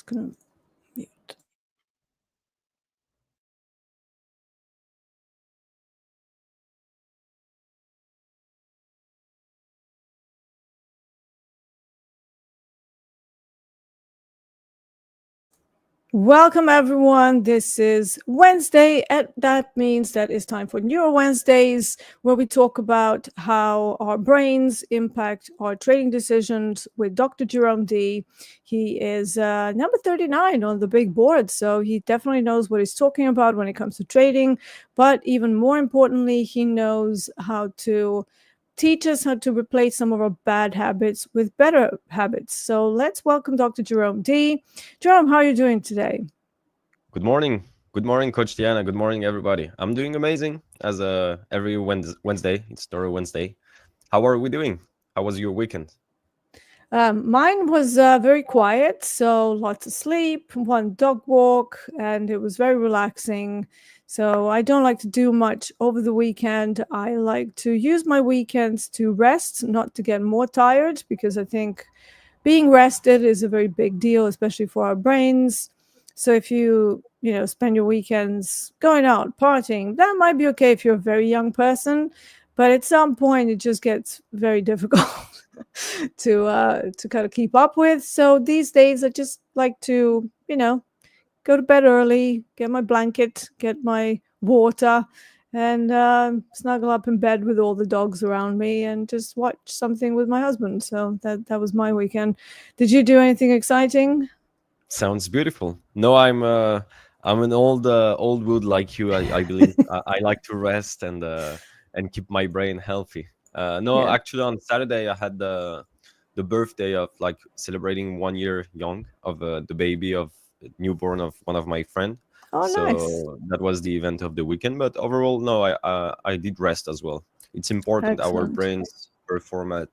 just gonna mute. Welcome everyone. This is Wednesday, and that means that it's time for Neuro Wednesdays, where we talk about how our brains impact our trading decisions with Dr. Jerome D. He is number 39 on the big board, so he definitely knows what he's talking about when it comes to trading. But even more importantly, he knows how to teach us how to replace some of our bad habits with better habits. So let's welcome Dr. Jerome D. Jerome, how are you doing today? Good morning. Good morning, Coach Deeyana. Good morning, everybody. I'm doing amazing as every Wednesday. It's Neuro Wednesday. How are we doing? How was your weekend? Mine was very quiet, so lots of sleep, one dog walk, and it was very relaxing. So I don't like to do much over the weekend. I like to use my weekends to rest, not to get more tired, because I think being rested is a very big deal, especially for our brains. So if you spend your weekends going out partying, that might be okay if you're a very young person, but at some point it just gets very difficult to kind of keep up with. So these days I just like to go to bed early, get my blanket, get my water, and snuggle up in bed with all the dogs around me and just watch something with my husband. So that was my weekend. Did you do anything exciting? Sounds beautiful. No, I'm an old wood like you. I believe I like to rest and keep my brain healthy. No, Yeah. actually, on Saturday I had the birthday of like celebrating 1 year young of the baby of newborn of one of my friend. Oh, nice. So that was the event of the weekend. But overall, no, I did rest as well. It's important our Excellent. brains perform at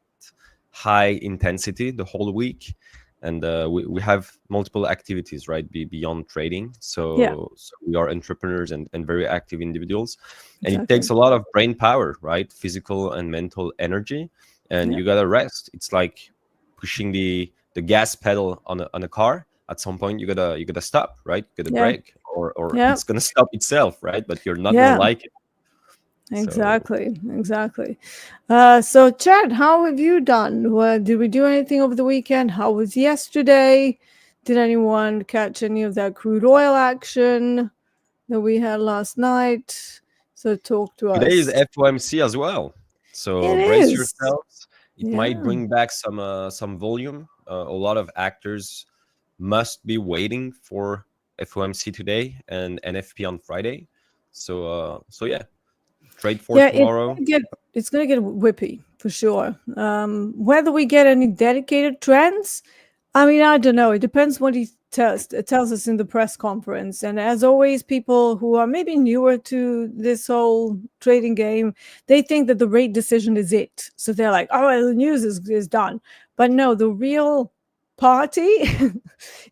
high intensity the whole week, and we have multiple activities, right, beyond trading. Yeah, So we are entrepreneurs and very active individuals, and it exactly. takes a lot of brain power, right, physical and mental energy, and Yeah. you gotta rest. It's like pushing the gas pedal on a car. At some point you gotta stop, right? You gotta Yeah. brake, or Yeah. it's gonna stop itself, right? But you're not gonna Yeah. like it. So Exactly. So Chad, how have you done? Did we do anything over the weekend? How was yesterday? Did anyone catch any of that crude oil action that we had last night? So talk to today is us. FOMC as well. It So brace is. yourselves. It might Yeah. bring back some volume. A lot of actors must be waiting for FOMC today and NFP on Friday. So yeah, trade for Yeah, tomorrow. it's gonna get whippy for sure. Whether we get any dedicated trends, I mean, I don't know. It depends what he tells us in the press conference. And as always, people who are maybe newer to this whole trading game, they think that the rate decision is it. So they're like, "Oh, well, the news is done." But no, the real party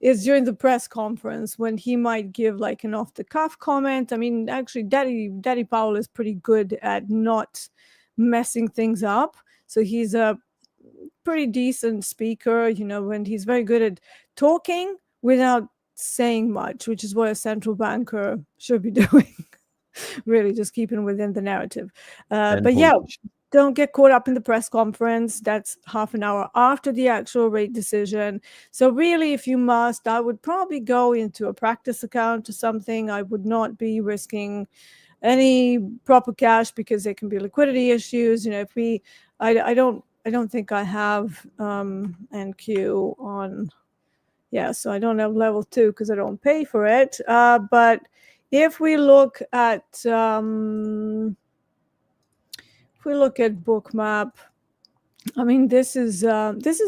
is during the press conference when he might give like an off the cuff comment. I mean, actually, Daddy Powell is pretty good at not messing things up. So he's a pretty decent speaker, and he's very good at talking without saying much, which is what a central banker should be doing. Really, just keeping within the narrative. And But yeah, bullish. don't get caught up in the press conference. That's half an hour after the actual rate decision. So really, if you must, I would probably go into a practice account or something. I would not be risking any proper cash because there can be liquidity issues. If I don't think I have NQ on. Yeah, so I don't have level 2 because I don't pay for it. But if we look at Bookmap, I mean, this is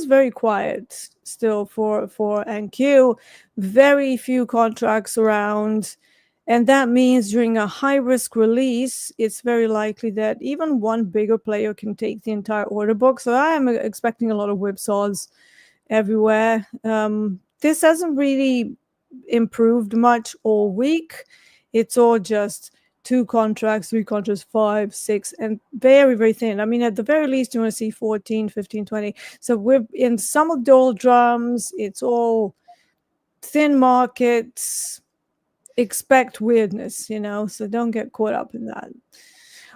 very quiet still for NQ. Very few contracts around, and that means during a high risk release, it's very likely that even one bigger player can take the entire order book. So I am expecting a lot of whipsaws everywhere. This hasn't really improved much all week. It's all just 2 contracts, 3 contracts, 5, 6, and very, very thin. I mean, at the very least, you want to see 14, 15, 20. So we're in some doldrums. It's all thin markets expect weirdness, so don't get caught up in that.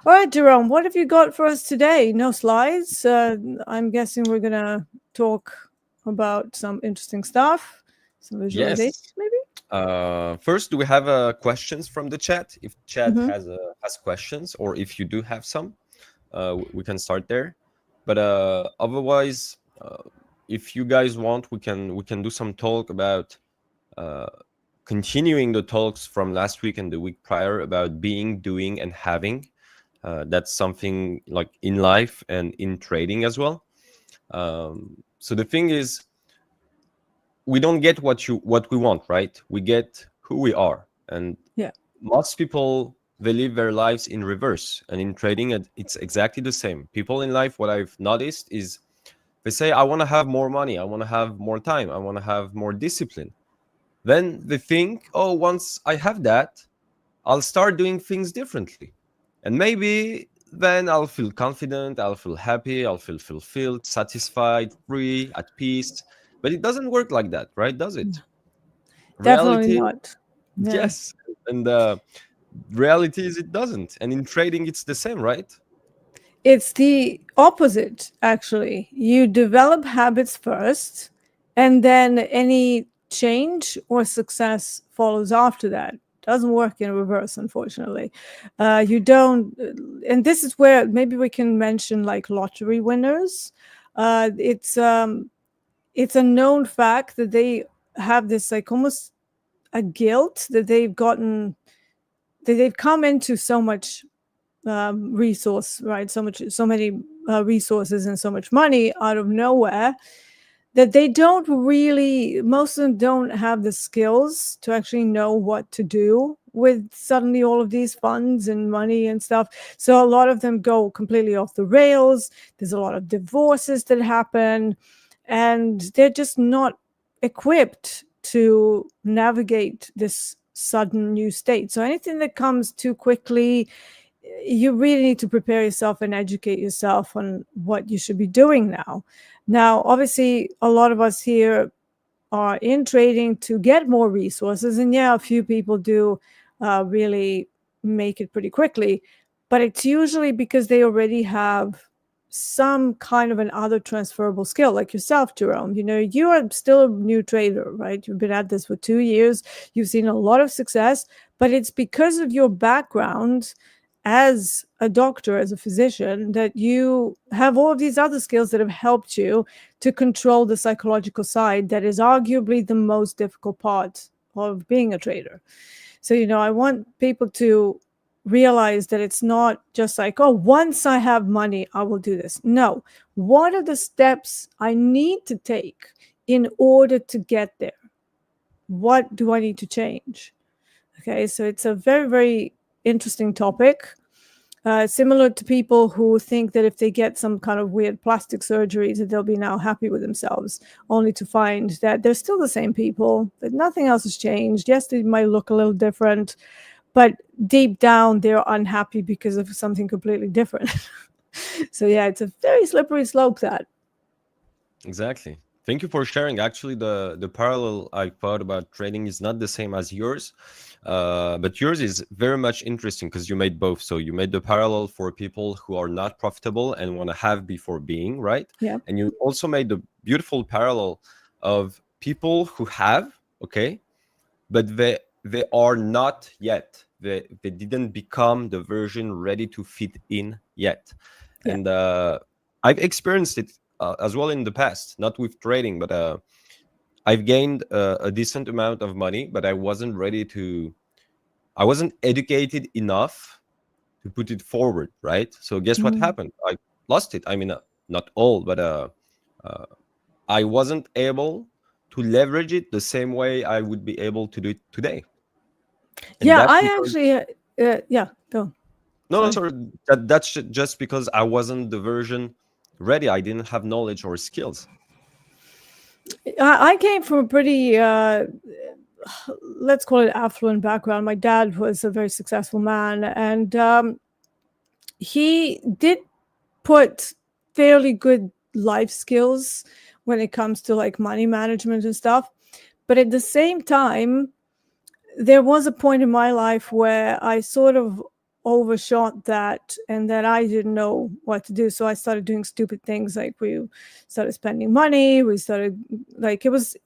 All right, Jerome, what have you got for us today? No slides. I'm guessing we're going to talk about some interesting stuff, some visualization, Yes. maybe? First, do we have questions from the chat? If chat Mhm. has questions, or if you do have some, we can start there. But otherwise, if you guys want, we can do some talk about continuing the talks from last week and the week prior about being, doing, and having. That's something like in life and in trading as well. So the thing is, we don't get what we want, right? We get who we are, and Yeah. most people, they live their lives in reverse. And in trading, it's exactly the same. People in life, what I've noticed is they say, I want to have more money, I want to have more time, I want to have more discipline. Then they think, oh, once I have that, I'll start doing things differently, and maybe then I'll feel confident, I'll feel happy, I'll feel fulfilled, satisfied, free, at peace. But it doesn't work like that, right? Does it? Definitely Reality, not. Yeah. yes. And reality is it doesn't. And in trading, it's the same, right? It's the opposite, actually. You develop habits first, and then any change or success follows after that. Doesn't work in reverse, unfortunately. You don't, and this is where maybe we can mention like lottery winners. It's a known fact that they have this like almost a guilt that they've come into so much resource, right? So many resources and so much money out of nowhere that they don't really, most of them don't have the skills to actually know what to do with suddenly all of these funds and money and stuff. So a lot of them go completely off the rails. There's a lot of divorces that happen, and they're just not equipped to navigate this sudden new state. So anything that comes too quickly, you really need to prepare yourself and educate yourself on what you should be doing now. Now, obviously, a lot of us here are in trading to get more resources. And yeah, a few people do really make it pretty quickly, but it's usually because they already have some kind of an other transferable skill, like yourself, Jerome. You are still a new trader, right? You've been at this for 2 years. You've seen a lot of success, but it's because of your background as a doctor, as a physician, that you have all of these other skills that have helped you to control the psychological side that is arguably the most difficult part of being a trader. So, I want people to realize that it's not just like, oh, once I have money, I will do this. No. What are the steps I need to take in order to get there? What do I need to change? Okay, so it's a very, very interesting topic. Similar to people who think that if they get some kind of weird plastic surgery, that they'll be now happy with themselves, only to find that they're still the same people, that nothing else has changed. Yes, they might look a little different, but deep down, they're unhappy because of something completely different. So yeah, it's a very slippery slope, that. Exactly. Thank you for sharing. Actually, the parallel I thought about trading is not the same as yours, but yours is very much interesting because you made both. So you made the parallel for people who are not profitable and want to have before being, right? Yeah. And you also made the beautiful parallel of people who have, okay, but they are not yet. They didn't become the version ready to fit in yet. Yeah. And I've experienced it as well in the past, not with trading, but I've gained a decent amount of money, but I wasn't educated enough to put it forward, right? So guess what Mhm. happened? I lost it. I mean, not all, but I wasn't able to leverage it the same way I would be able to do it today. And Yeah, that's I because actually, yeah, go. no, Sorry. sorry, that's just because I wasn't the version ready. I didn't have knowledge or skills. I came from a pretty, let's call it affluent background. My dad was a very successful man, and he did put fairly good life skills when it comes to like money management and stuff. But at the same time, there was a point in my life where I sort of overshot that, and that I didn't know what to do. So I started doing stupid things, like we started spending money. We started, like, it was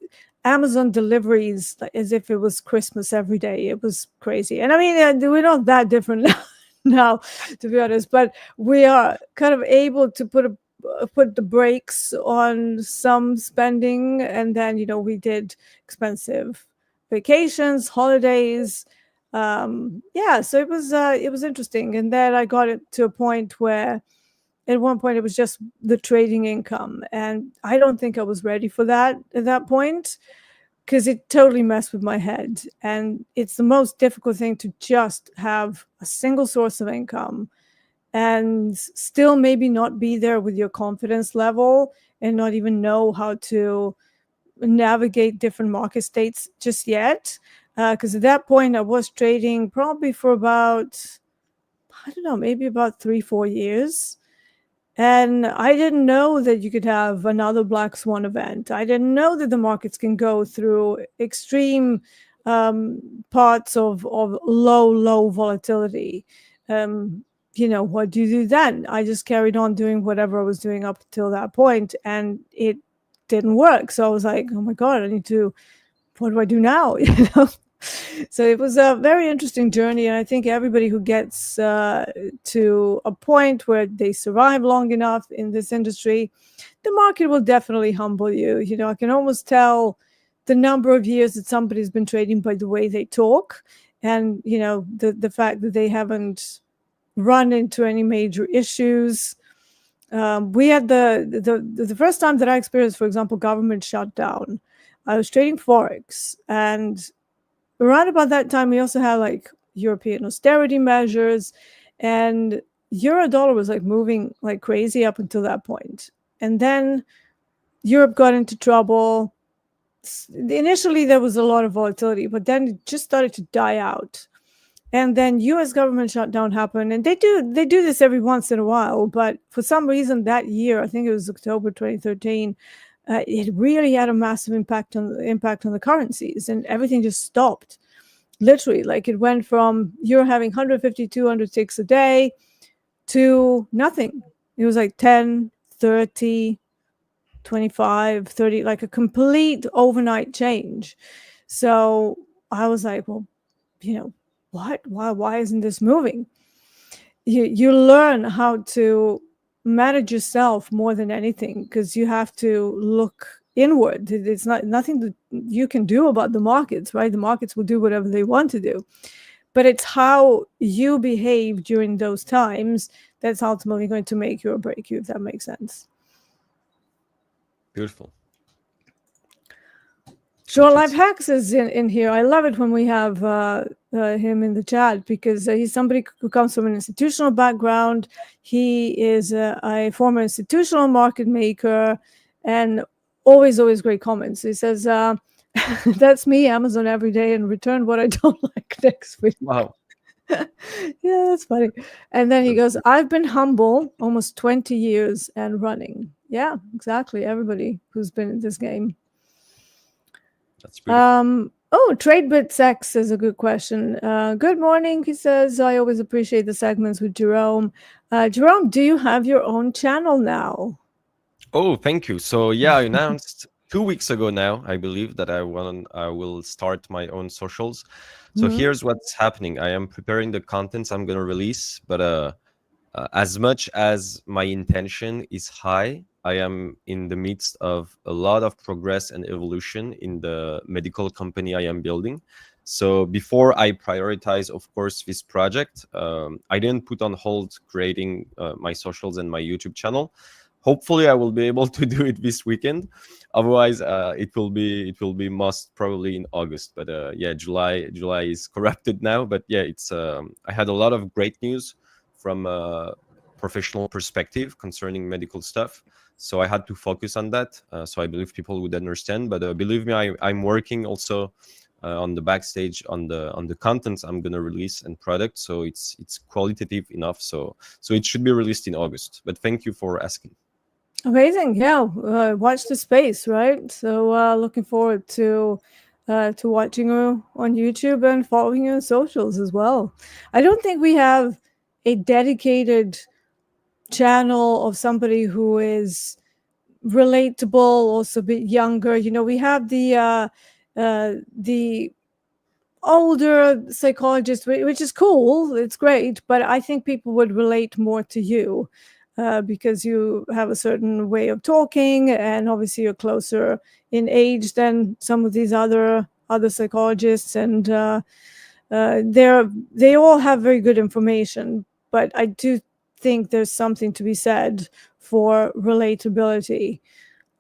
Amazon deliveries, like, as if it was Christmas every day. It was crazy. And I mean, we're not that different now, to be honest, but we are kind of able to put the brakes on some spending. And then, we did expensive vacations, holidays. Yeah, so it was interesting. And then I got it to a point where at one point it was just the trading income, and I don't think I was ready for that at that point, because it totally messed with my head. And it's the most difficult thing to just have a single source of income and still maybe not be there with your confidence level, and not even know how to navigate different market states just yet. Because at that point I was trading probably for about, I don't know, maybe about 3-4 years. And I didn't know that you could have another black swan event. I didn't know that the markets can go through extreme parts of low volatility. What do you do then? I just carried on doing whatever I was doing up till that point, and it didn't work. So I was like, oh my God, what do I do now? So it was a very interesting journey. And I think everybody who gets to a point where they survive long enough in this industry, the market will definitely humble you. I can almost tell the number of years that somebody's been trading by the way they talk, and the fact that they haven't run into any major issues. We had the first time that I experienced, for example, government shutdown. I was trading Forex, and around about that time, we also had like European austerity measures, and euro dollar was like moving like crazy up until that point. And then Europe got into trouble. Initially, there was a lot of volatility, but then it just started to die out. And then U.S. government shutdown happened, and they do this every once in a while. But for some reason that year, I think it was October 2013, it really had a massive impact on the currencies, and everything just stopped. Literally, like it went from you're having 150, 200 ticks a day to nothing. It was like 10, 30, 25, 30, like a complete overnight change. So I was like, well, what? Why isn't this moving? You learn how to manage yourself more than anything, because you have to look inward. It's nothing that you can do about the markets, right? The markets will do whatever they want to do, but it's how you behave during those times that's ultimately going to make you or break you, if that makes sense. Beautiful. Short Life Hacks is in here. I love it when we have him in the chat, because he's somebody who comes from an institutional background. He is a former institutional market maker, and always great comments. He says, that's me, Amazon every day, and return what I don't like next week. Wow. Yeah, that's funny. And then he goes, I've been humble almost 20 years and running. Yeah, exactly. Everybody who's been in this game. That's beautiful. TradeBitSex is a good question. Good morning, he says. I always appreciate the segments with Jerome. Jerome, do you have your own channel now? Oh, thank you. So yeah, I announced 2 weeks ago now, I believe, that I will start my own socials. So here's what's happening. I am preparing the contents I'm going to release, but as much as my intention is high, I am in the midst of a lot of progress and evolution in the medical company I am building. So before I prioritize, of course, this project, I didn't put on hold creating my socials and my YouTube channel. Hopefully, I will be able to do it this weekend. Otherwise, it will be most probably in August. But yeah, July is corrupted now. But yeah, it's I had a lot of great news from a professional perspective concerning medical stuff. So I had to focus on that. So I believe people would understand. But believe me, I'm working also on the backstage on the contents I'm gonna release and product. So it's qualitative enough. So it should be released in August. But thank you for asking. Amazing. Yeah. Watch the space, right? So looking forward to to watching you on YouTube and following you on socials as well. I don't think we have a dedicated channel of somebody who is relatable, also a bit younger. You know, we have the older psychologist, which is cool. It's great, but I think people would relate more to you because you have a certain way of talking, and obviously you're closer in age than some of these other psychologists, and they all have very good information. But I do think there's something to be said for relatability.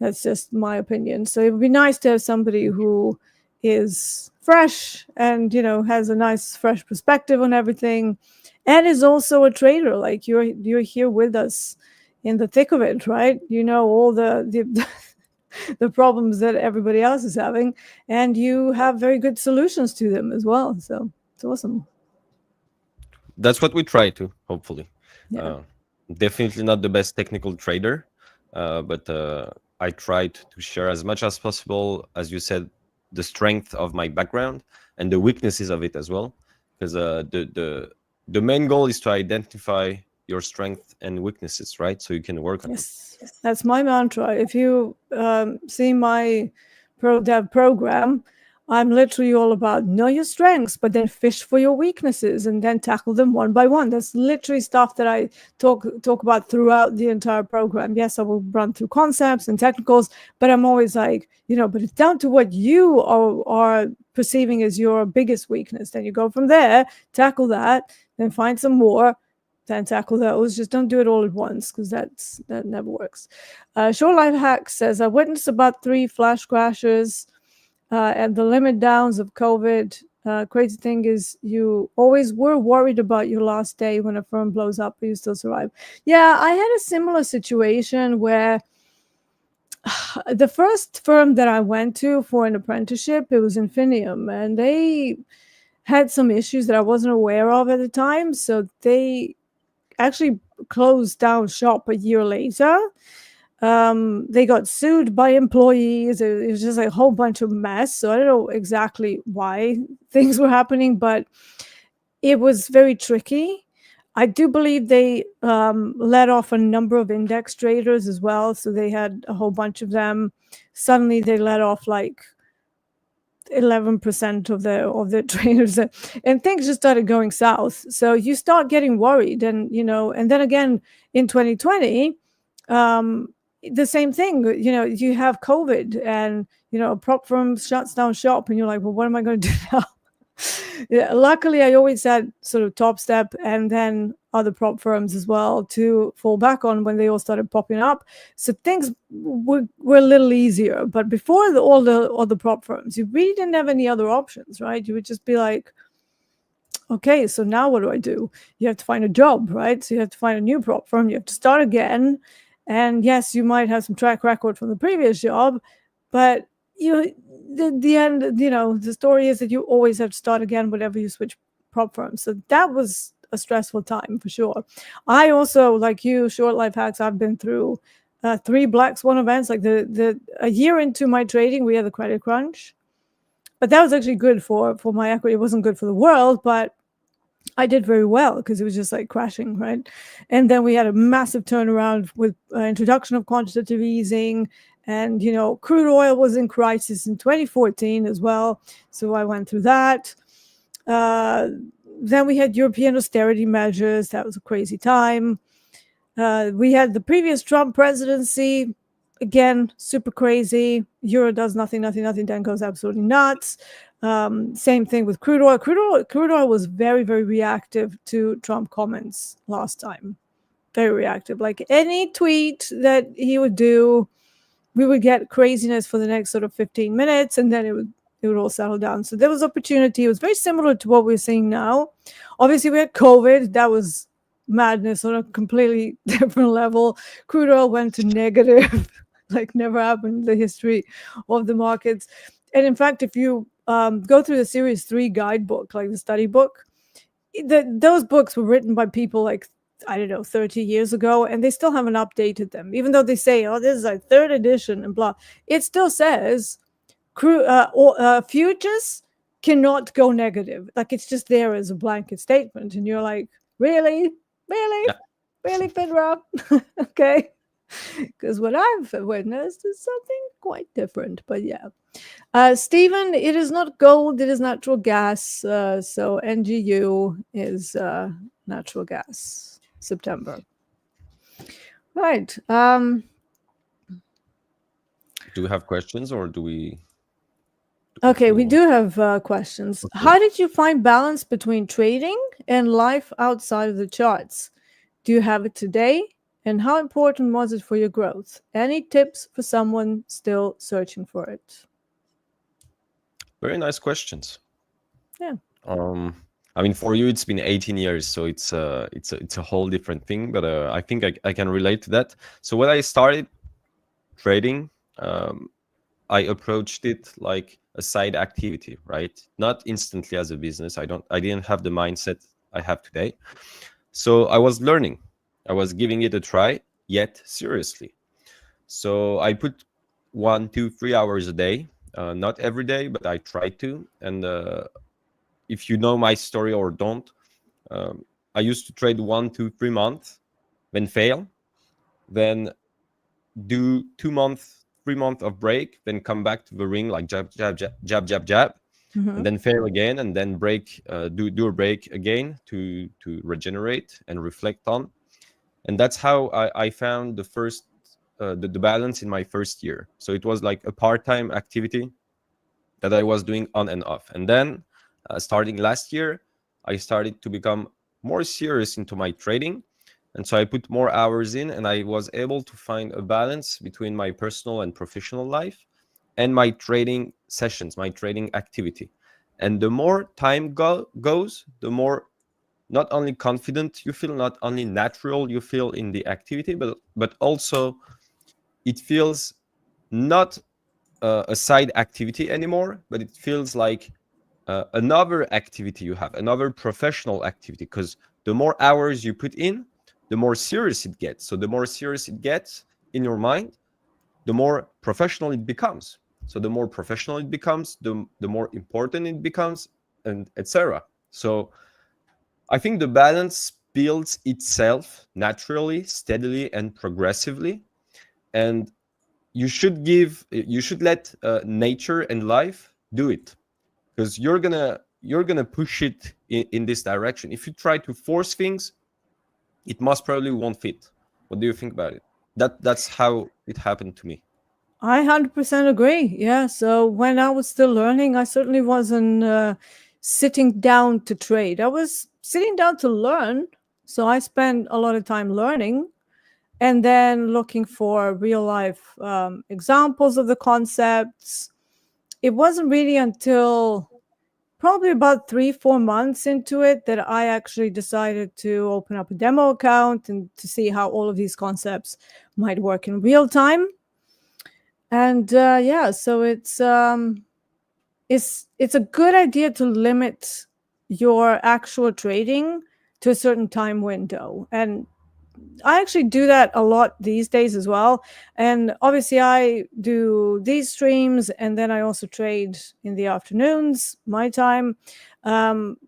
That's just my opinion. So it would be nice to have somebody who is fresh and, you know, has a nice fresh perspective on everything, and is also a trader. Like you're here with us in the thick of it, right? You know all the the problems that everybody else is having, and you have very good solutions to them as well. So it's awesome. That's what we try to, hopefully. Yeah. Definitely not the best technical trader, but I tried to share as much as possible, as you said, the strength of my background and the weaknesses of it as well, because the main goal is to identify your strength and weaknesses, right? So you can work on them. Yes, that's my mantra. If you see my pro dev program, I'm literally all about know your strengths, but then fish for your weaknesses and then tackle them one by one. That's literally stuff that I talk about throughout the entire program. Yes, I will run through concepts and technicals, but I'm always like, you know, but it's down to what you are perceiving as your biggest weakness. Then you go from there, tackle that, then find some more, then tackle those. Just don't do it all at once, because that never works. Short Life Hack says, I witnessed about 3 flash crashes and the limit downs of COVID. Crazy thing is, you always were worried about your last day when a firm blows up, but you still survive. Yeah, I had a similar situation where the first firm that I went to for an apprenticeship, it was Infinium, and they had some issues that I wasn't aware of at the time. So they actually closed down shop a year later. They got sued by employees. It was just a whole bunch of mess. So I don't know exactly why things were happening, but it was very tricky. I do believe they let off a number of index traders as well. So they had a whole bunch of them. Suddenly they let off like 11% of their traders, and things just started going south. So you start getting worried, and you know, and then again in 2020, the same thing. You know, you have COVID, and you know, a prop firm shuts down shop, and you're like, well, what am I going to do now? Yeah, luckily, I always had sort of Topstep and then other prop firms as well to fall back on when they all started popping up. So things were a little easier. But before all the prop firms, you really didn't have any other options, right? You would just be like, okay, so now what do I do? You have to find a job, right? So you have to find a new prop firm. You have to start again. And yes, you might have some track record from the previous job, but the end, you know, the story is that you always have to start again whenever you switch prop firms. So that was a stressful time for sure. I also, like you, Short Life Hacks, I've been through 3 Black Swan events. Like a year into my trading, we had the credit crunch, but that was actually good for my equity. It wasn't good for the world, but I did very well because it was just like crashing, right? And then we had a massive turnaround with introduction of quantitative easing. And, you know, crude oil was in crisis in 2014 as well. So I went through that. Then we had European austerity measures. That was a crazy time. We had the previous Trump presidency. Again, super crazy. Euro does nothing, then goes absolutely nuts. Same thing with crude oil. Crude oil was very, very reactive to Trump comments last time. Very reactive. Like any tweet that he would do, we would get craziness for the next sort of 15 minutes, and then it would all settle down. So there was opportunity. It was very similar to what we're seeing now. Obviously, we had COVID. That was madness on a completely different level. Crude oil went to negative, like never happened in the history of the markets. And in fact, if you go through the Series 3 guidebook, like the study book, those books were written by people like, I don't know, 30 years ago, and they still haven't updated them. Even though they say, oh, this is our 3rd edition and blah, it still says futures cannot go negative. Like, it's just there as a blanket statement, and you're like, really, Yeah. Finra? Okay, because what I've witnessed is something quite different. But yeah, Stephen, it is not gold; it is natural gas. So NGU is natural gas. September. Right. Do we have questions, or do we? Okay, we continue? do have questions. Okay. How did you find balance between trading and life outside of the charts? Do you have it today? And how important was it for your growth? Any tips for someone still searching for it? Very nice questions. Yeah. I mean, for you, it's been 18 years, so it's a whole different thing. But I think I can relate to that. So when I started trading, I approached it like a side activity, right? Not instantly as a business. I didn't have the mindset I have today. So I was learning. I was giving it a try, yet seriously. So I put 1, 2, 3 hours a day. Not every day, but I try to. And if you know my story or don't, I used to trade 1, 2, 3 months, then fail, then do 2 months, 3 months of break, then come back to the ring like jab, jab, jab, jab, jab, jab, and then fail again, and then break, do a break again to regenerate and reflect on. And that's how I found the first the balance in my first year. So it was like a part-time activity that I was doing on and off. And then starting last year, I started to become more serious into my trading. And so I put more hours in, and I was able to find a balance between my personal and professional life and my trading sessions, my trading activity. And the more time goes, the more not only confident you feel, not only natural you feel in the activity, but also it feels not a side activity anymore, but it feels like another activity you have, another professional activity, because the more hours you put in, the more serious it gets. So the more serious it gets in your mind, the more professional it becomes. So the more professional it becomes, the more important it becomes, and etc. So I think the balance builds itself naturally, steadily, and progressively. And you should let nature and life do it, because you're gonna push it in this direction. If you try to force things, it most probably won't fit. What do you think about it? That's how it happened to me. I 100% agree. Yeah. So when I was still learning, I certainly wasn't sitting down to trade. I was sitting down to learn. So I spent a lot of time learning and then looking for real life examples of the concepts. It wasn't really until probably about 3-4 months into it that I actually decided to open up a demo account and to see how all of these concepts might work in real time. And yeah, so it's a good idea to limit your actual trading to a certain time window. And I actually do that a lot these days as well. And obviously I do these streams, and then I also trade in the afternoons, my time,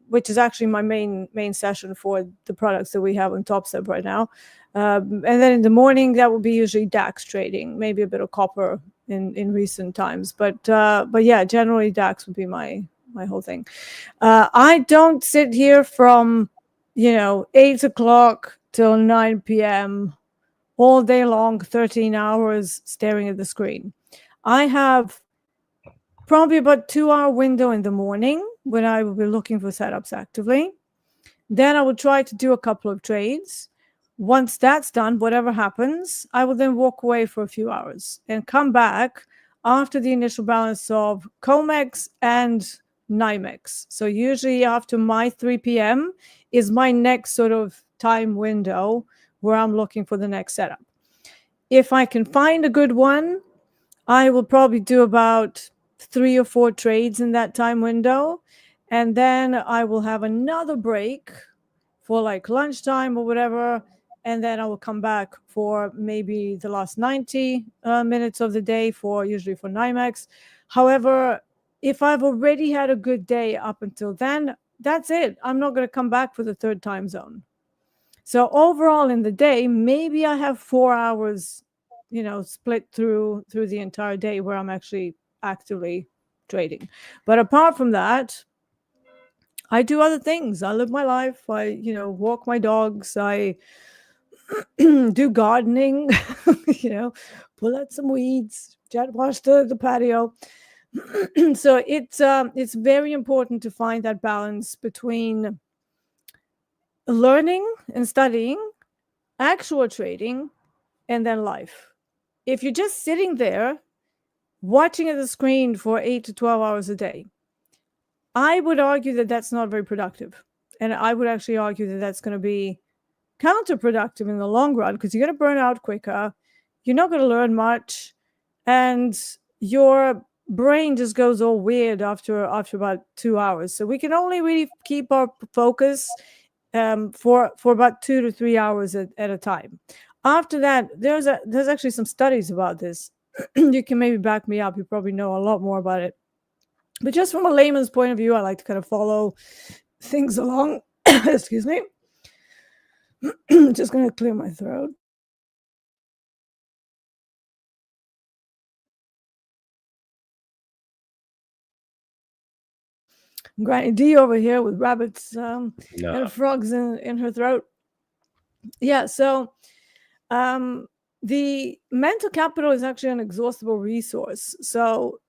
which is actually my main session for the products that we have on Topstep right now. And then in the morning, that will be usually DAX trading, maybe a bit of copper in recent times. But yeah, generally DAX would be my whole thing. I don't sit here from 8 o'clock till 9 p.m. all day long, 13 hours staring at the screen. I have probably about 2-hour window in the morning when I will be looking for setups actively. Then I will try to do a couple of trades. Once that's done, whatever happens, I will then walk away for a few hours and come back after the initial balance of COMEX and NYMEX. So usually after my 3 p.m. is my next sort of time window where I'm looking for the next setup. If I can find a good one, I will probably do about 3 or 4 trades in that time window. And then I will have another break for like lunchtime or whatever. And then I will come back for maybe the last 90 minutes of the day usually for NYMEX. However, if I've already had a good day up until then, that's it. I'm not going to come back for the third time zone. So overall in the day, maybe I have 4 hours, split through the entire day where I'm actually actively trading. But apart from that, I do other things. I live my life. I, walk my dogs. I do gardening, pull out some weeds, jet wash the patio. So it's very important to find that balance between learning and studying, actual trading, and then life. If you're just sitting there watching at the screen for 8 to 12 hours a day, I would argue that that's not very productive. And I would actually argue that that's going to be counterproductive in the long run, because you're going to burn out quicker. You're not going to learn much. And your brain just goes all weird after about 2 hours. So we can only really keep our focus for about 2 to 3 hours at a time. After that, there's actually some studies about this. You can maybe back me up. You probably know a lot more about it. But just from a layman's point of view, I like to kind of follow things along. Excuse me. Just going to clear my throat. Granny D over here with rabbits and frogs in her throat. Yeah, so the mental capital is actually an exhaustible resource. So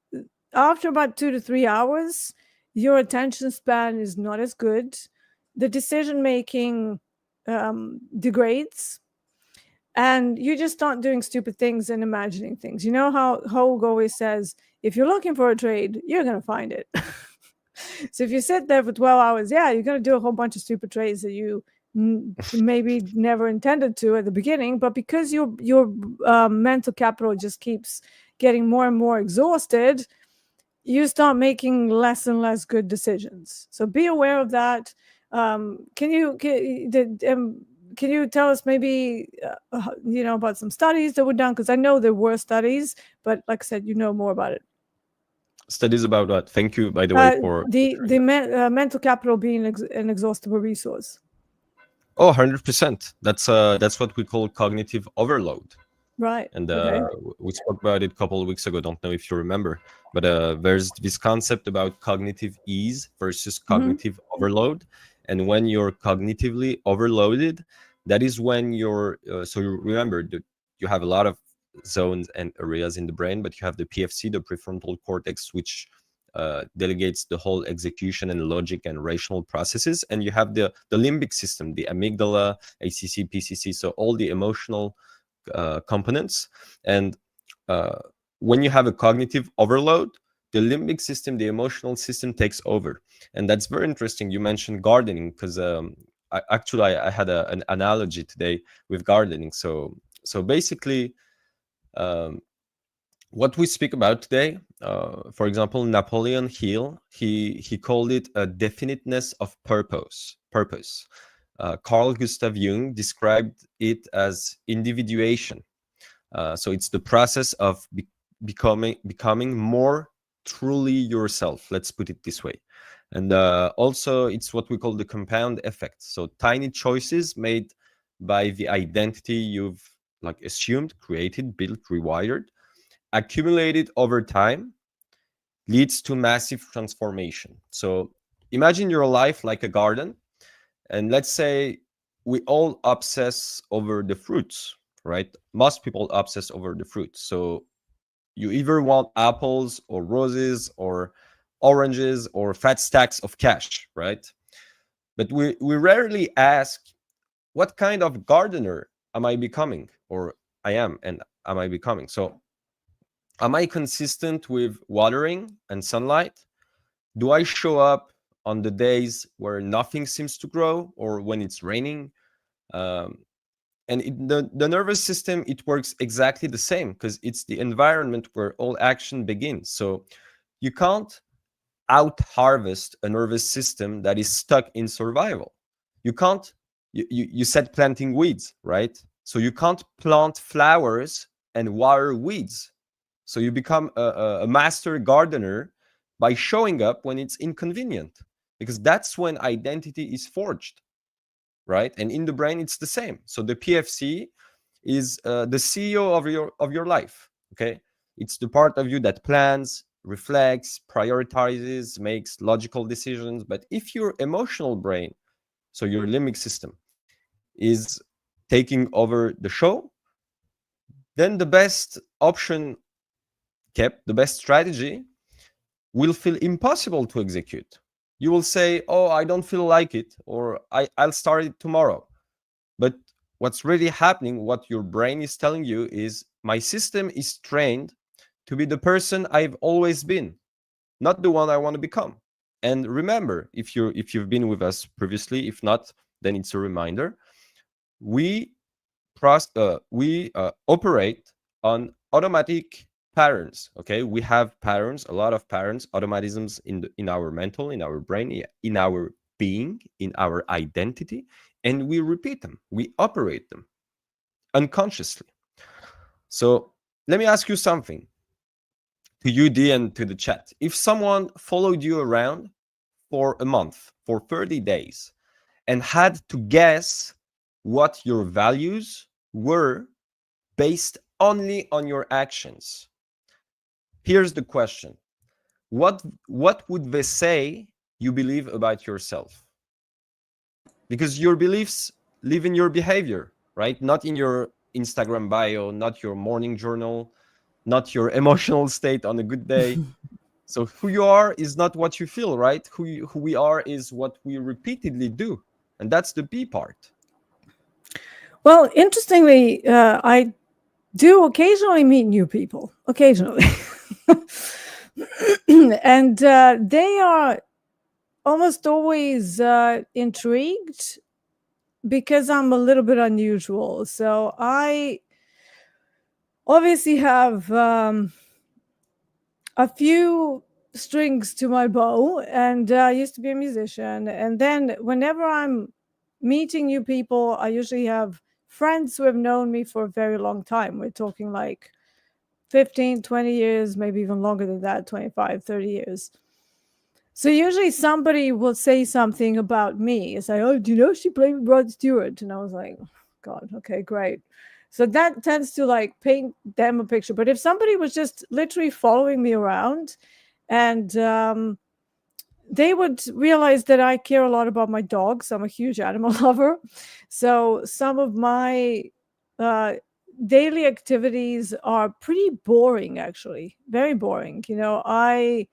after about 2 to 3 hours, your attention span is not as good. The decision making degrades, and you just start doing stupid things and imagining things. You know how Hogue always says, if you're looking for a trade, you're going to find it. So if you sit there for 12 hours, yeah, you're going to do a whole bunch of stupid trades that you maybe never intended to at the beginning, but because your mental capital just keeps getting more and more exhausted, you start making less and less good decisions. So be aware of that. Can you tell us maybe about some studies that were done? Because I know there were studies, but like I said, you know more about it. Studies about what? Thank you, by the way, for the mental capital being an inexhaustible resource. Oh, 100%. That's what we call cognitive overload. Right. And we spoke about it a couple of weeks ago. Don't know if you remember, but there's this concept about cognitive ease versus cognitive overload. And when you're cognitively overloaded, that is when you're so you remember that you have a lot of zones and areas in the brain, but you have the PFC, the prefrontal cortex, which delegates the whole execution and logic and rational processes, and you have the limbic system, the amygdala, ACC, PCC, so all the emotional components. And when you have a cognitive overload, the limbic system, the emotional system, takes over. And that's very interesting. You mentioned gardening, because I had an analogy today with gardening. So basically, what we speak about today, for example, Napoleon Hill, he called it a definiteness of purpose. Carl Gustav Jung described it as individuation. So it's the process of becoming more truly yourself. Let's put it this way. And also, it's what we call the compound effect. So tiny choices made by the identity you've assumed, created, built, rewired, accumulated over time, leads to massive transformation. So imagine your life like a garden, and let's say we all obsess over the fruits, right? Most people obsess over the fruits. So you either want apples or roses or oranges or fat stacks of cash, right? But we rarely ask, what kind of gardener am I becoming, or I am, and am I becoming? So am I consistent with watering and sunlight? Do I show up on the days where nothing seems to grow, or when it's raining? And the nervous system, it works exactly the same, because it's the environment where all action begins. So you can't out harvest a nervous system that is stuck in survival. You can't, you said planting weeds, right? So you can't plant flowers and water weeds. So you become a master gardener by showing up when it's inconvenient, because that's when identity is forged, right? And in the brain, it's the same. So the PFC is the CEO of your life. Okay, it's the part of you that plans, reflects, prioritizes, makes logical decisions. But if your emotional brain, so your limbic system, is taking over the show, then the best option kept, the best strategy will feel impossible to execute. You will say, oh, I don't feel like it, or I'll start it tomorrow. But what's really happening, what your brain is telling you is, my system is trained to be the person I've always been, not the one I want to become. And remember, if you've been with us previously, if not, then it's a reminder. We operate on automatic patterns. Okay, we have patterns, a lot of patterns, automatisms in our mental, in our brain, in our being, in our identity, and we repeat them, we operate them unconsciously. So let me ask you something, to you, D, and to the chat. If someone followed you around for a month, for 30 days, and had to guess what your values were based only on your actions, here's the question. What would they say you believe about yourself? Because your beliefs live in your behavior, right? Not in your Instagram bio, not your morning journal, not your emotional state on a good day. So who you are is not what you feel, right? Who we are is what we repeatedly do. And that's the B part. Well, interestingly, I do occasionally meet new people, occasionally. And they are almost always intrigued because I'm a little bit unusual. So I obviously have a few strings to my bow, and I used to be a musician. And then whenever I'm meeting new people, I usually have friends who have known me for a very long time. We're talking like 15, 20 years, maybe even longer than that, 25, 30 years. So usually somebody will say something about me. It's like, oh, do you know she played with Rod Stewart? And I was like, oh, God, okay, great. So that tends to like paint them a picture. But if somebody was just literally following me around, and they would realize that I care a lot about my dogs. I'm a huge animal lover. So some of my daily activities are pretty boring, actually, very boring. You know, I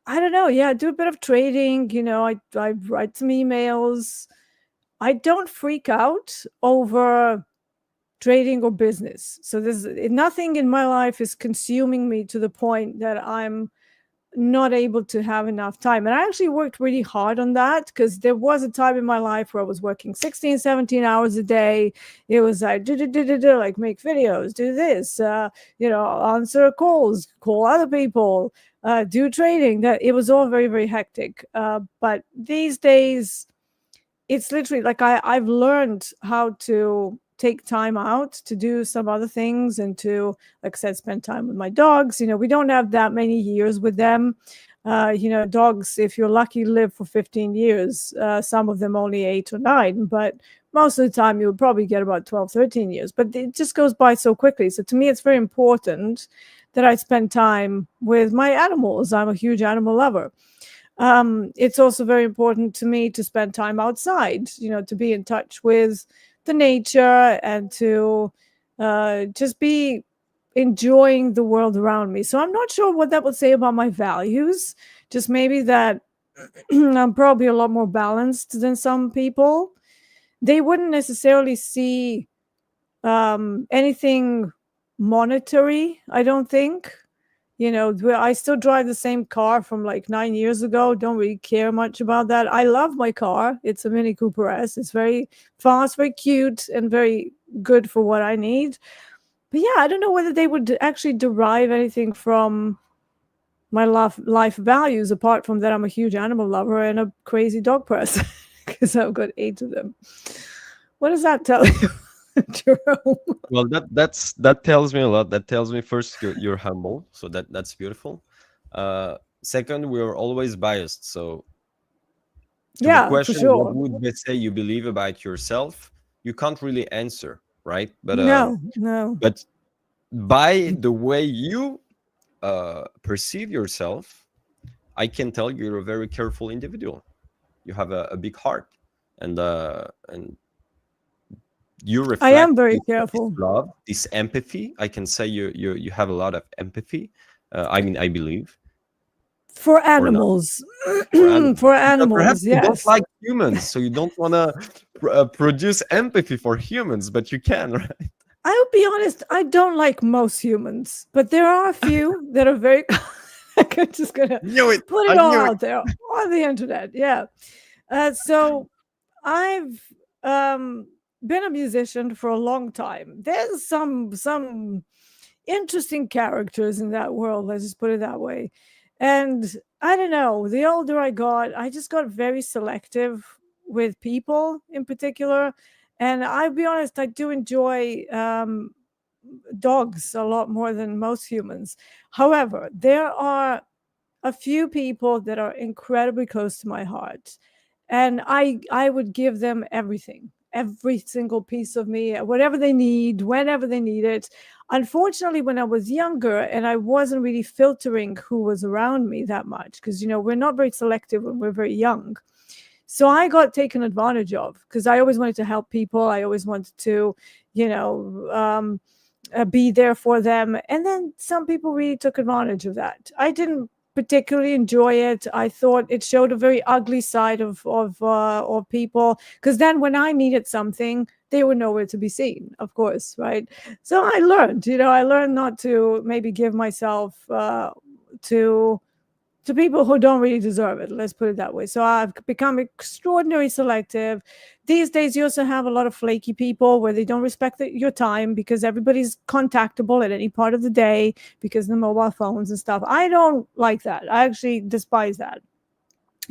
don't know. Yeah, I do a bit of trading. You know, I write some emails. I don't freak out over trading or business. So there's nothing in my life is consuming me to the point that I'm not able to have enough time. And I actually worked really hard on that, because there was a time in my life where I was working 16, 17 hours a day. It was like, like make videos, do this, answer calls, call other people, do trading. That it was all very, very hectic. But these days, it's literally like I've learned how to take time out to do some other things, and to, like I said, spend time with my dogs. You know, we don't have that many years with them. Dogs, if you're lucky, live for 15 years. Some of them only 8 or 9, but most of the time you'll probably get about 12, 13 years. But it just goes by so quickly. So to me, it's very important that I spend time with my animals. I'm a huge animal lover. It's also very important to me to spend time outside, to be in touch with the nature, and to just be enjoying the world around me. So I'm not sure what that would say about my values, just maybe that I'm probably a lot more balanced than some people. They wouldn't necessarily see anything monetary, I don't think. I still drive the same car from like 9 years ago. Don't really care much about that. I love my car. It's a Mini Cooper S. It's very fast, very cute, and very good for what I need. But yeah, I don't know whether they would actually derive anything from my life values, apart from that I'm a huge animal lover and a crazy dog person, because I've got 8 of them. What does that tell you? Jerome. Well, that tells me a lot. That tells me first you're humble, so that's beautiful. Second, we're always biased. So to the Yeah, for question, what sure. would they say you believe about yourself? You can't really answer, right? No, no. But by the way you perceive yourself, I can tell you're a very careful individual. You have a big heart, and you I am reflect very this careful. love, this empathy. I can say you have a lot of empathy. I mean, I believe, For or not, animals. for animals. For Perhaps animals, you don't yes. like humans, so you don't want to produce empathy for humans, but you can, right? I'll be honest, I don't like most humans, but there are a few that are very I'm just gonna Knew it. put I it all knew it. out there on the internet. Yeah. So I've been a musician for a long time. There's some interesting characters in that world, let's just put it that way. And I don't know, the older I got, I just got very selective with people in particular. And I'll be honest, I do enjoy dogs a lot more than most humans. However, there are a few people that are incredibly close to my heart, and I would give them everything, every single piece of me, whatever they need, whenever they need it. Unfortunately, when I was younger and I wasn't really filtering who was around me that much, because we're not very selective when we're very young. So I got taken advantage of because I always wanted to help people. I always wanted to, you know, be there for them. And then some people really took advantage of that. I didn't particularly enjoy it. I thought it showed a very ugly side of people. Because then when I needed something, they were nowhere to be seen, of course, right? So I learned not to maybe give myself to people who don't really deserve it. Let's put it that way. So I've become extraordinarily selective. These days, you also have a lot of flaky people where they don't respect your time because everybody's contactable at any part of the day because of the mobile phones and stuff. I don't like that. I actually despise that.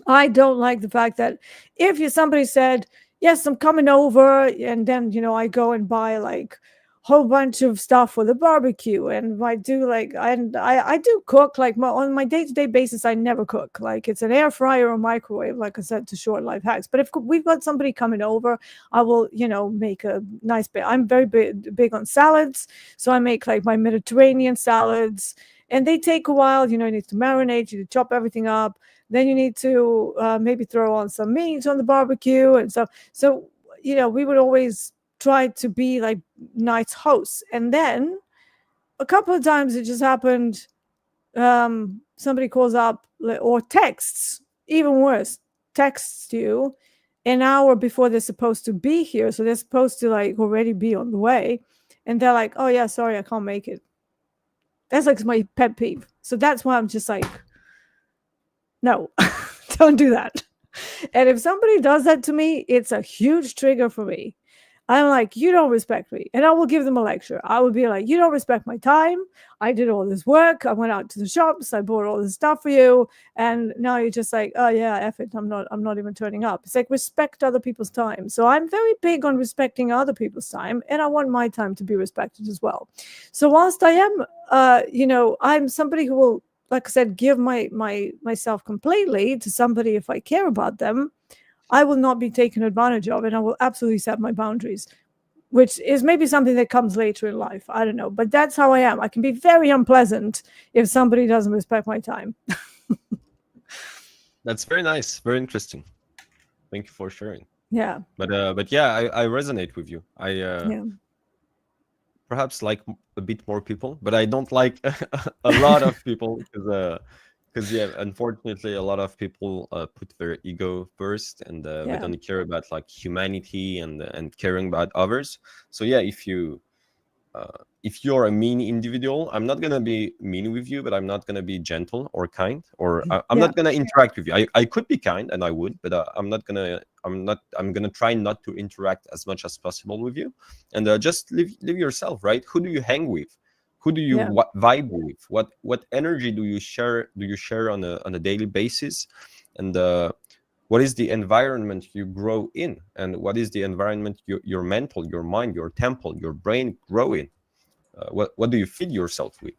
I don't like the fact that if somebody said, yes, I'm coming over, and then, I go and buy like whole bunch of stuff for the barbecue, and I do I do cook like on my day-to-day basis. I never cook. Like it's an air fryer or microwave, like I said, to short life hacks. But if we've got somebody coming over, I will, make a nice bit. I'm very big on salads, so I make like my Mediterranean salads, and they take a while. You need to marinate, you need to chop everything up, then you need to maybe throw on some meat on the barbecue and stuff. So, we would always try to be like nice hosts. And then a couple of times it just happened. Somebody calls up or texts, even worse, texts you an hour before they're supposed to be here. So they're supposed to like already be on the way. And they're like, oh, yeah, sorry, I can't make it. That's like my pet peeve. So that's why I'm just like, no, don't do that. And if somebody does that to me, it's a huge trigger for me. I'm like, you don't respect me. And I will give them a lecture. I will be like, you don't respect my time. I did all this work. I went out to the shops. I bought all this stuff for you. And now you're just like, oh yeah, F it. I'm not even turning up. It's like respect other people's time. So I'm very big on respecting other people's time. And I want my time to be respected as well. So whilst I am I'm somebody who will, like I said, give myself completely to somebody if I care about them, I will not be taken advantage of, and I will absolutely set my boundaries, which is maybe something that comes later in life. I don't know, but that's how I am. I can be very unpleasant if somebody doesn't respect my time. That's very nice, very interesting. Thank you for sharing. Yeah. But yeah, I resonate with you. I Yeah. perhaps like a bit more people, but I don't like a lot of people because yeah, unfortunately, a lot of people put their ego first, and they Yeah. don't care about like humanity and caring about others. So yeah, if you're a mean individual, I'm not gonna be mean with you, but I'm not gonna be gentle or kind, or I'm Yeah. not gonna interact with you. I could be kind, and I would, but I'm gonna try not to interact as much as possible with you, and just live yourself, right? Who do you hang with? Who do you Yeah. vibe with? What energy do you share on a daily basis? And what is the environment you grow in, and what is the environment your mental, your mind, your temple, your brain grow in. What do you feed yourself with?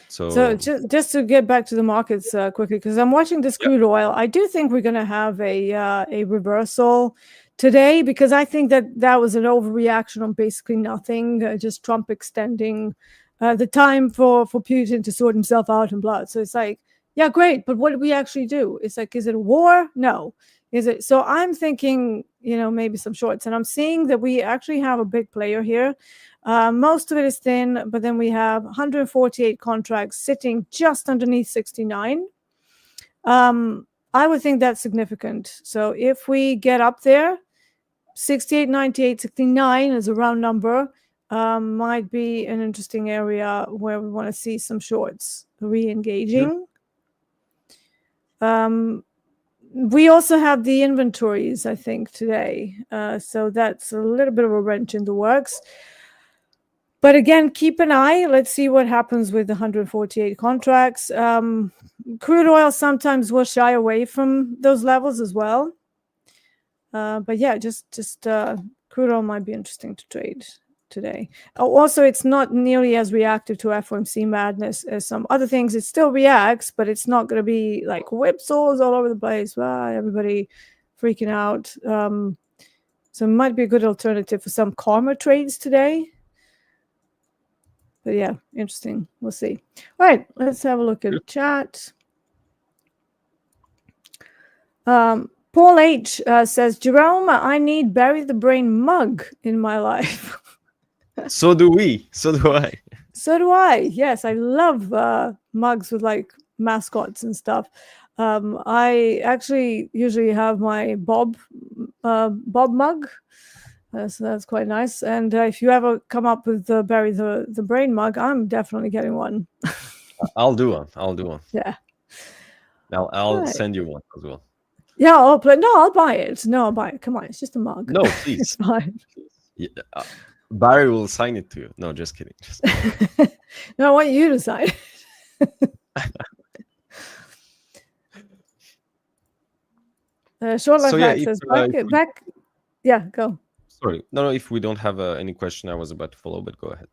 So just to get back to the markets quickly, because I'm watching this crude oil, I do think we're going to have a reversal today, because I think that was an overreaction on basically nothing, just Trump extending the time for Putin to sort himself out in blood. So it's like, yeah, great, but what did we actually do? It's like, is it a war? No. Is it? So I'm thinking, maybe some shorts, and I'm seeing that we actually have a big player here. Most of it is thin, but then we have 148 contracts sitting just underneath 69. I would think that's significant. So if we get up there, 68, 98, 69 is a round number, might be an interesting area where we want to see some shorts re-engaging. We also have the inventories, I think, today. So that's a little bit of a wrench in the works. But again, keep an eye. Let's see what happens with the 148 contracts. Crude oil sometimes will shy away from those levels as well. But yeah, just crude oil might be interesting to trade today. Also, it's not nearly as reactive to FOMC madness as some other things. It still reacts, but it's not going to be like whipsaws all over the place. Everybody freaking out. So it might be a good alternative for some calmer trades today. But yeah, interesting. We'll see. All right, let's have a look at the chat. Paul H says, Jerome, I need bury the brain mug in my life. So do we. So do I. So do I. Yes, I love mugs with like mascots and stuff. I actually usually have my Bob mug. So that's quite nice. And if you ever come up with bury the brain mug, I'm definitely getting one. I'll do one. Yeah. I'll send you one as well. Yeah, I'll buy it. No, I'll buy it. Come on, it's just a mug. No, please. It's fine. Yeah, Barry will sign it to you. No, just kidding. No, I want you to sign it. Short Life Hack says back. Yeah, go. Sorry. No, if we don't have any question, I was about to follow, but go ahead.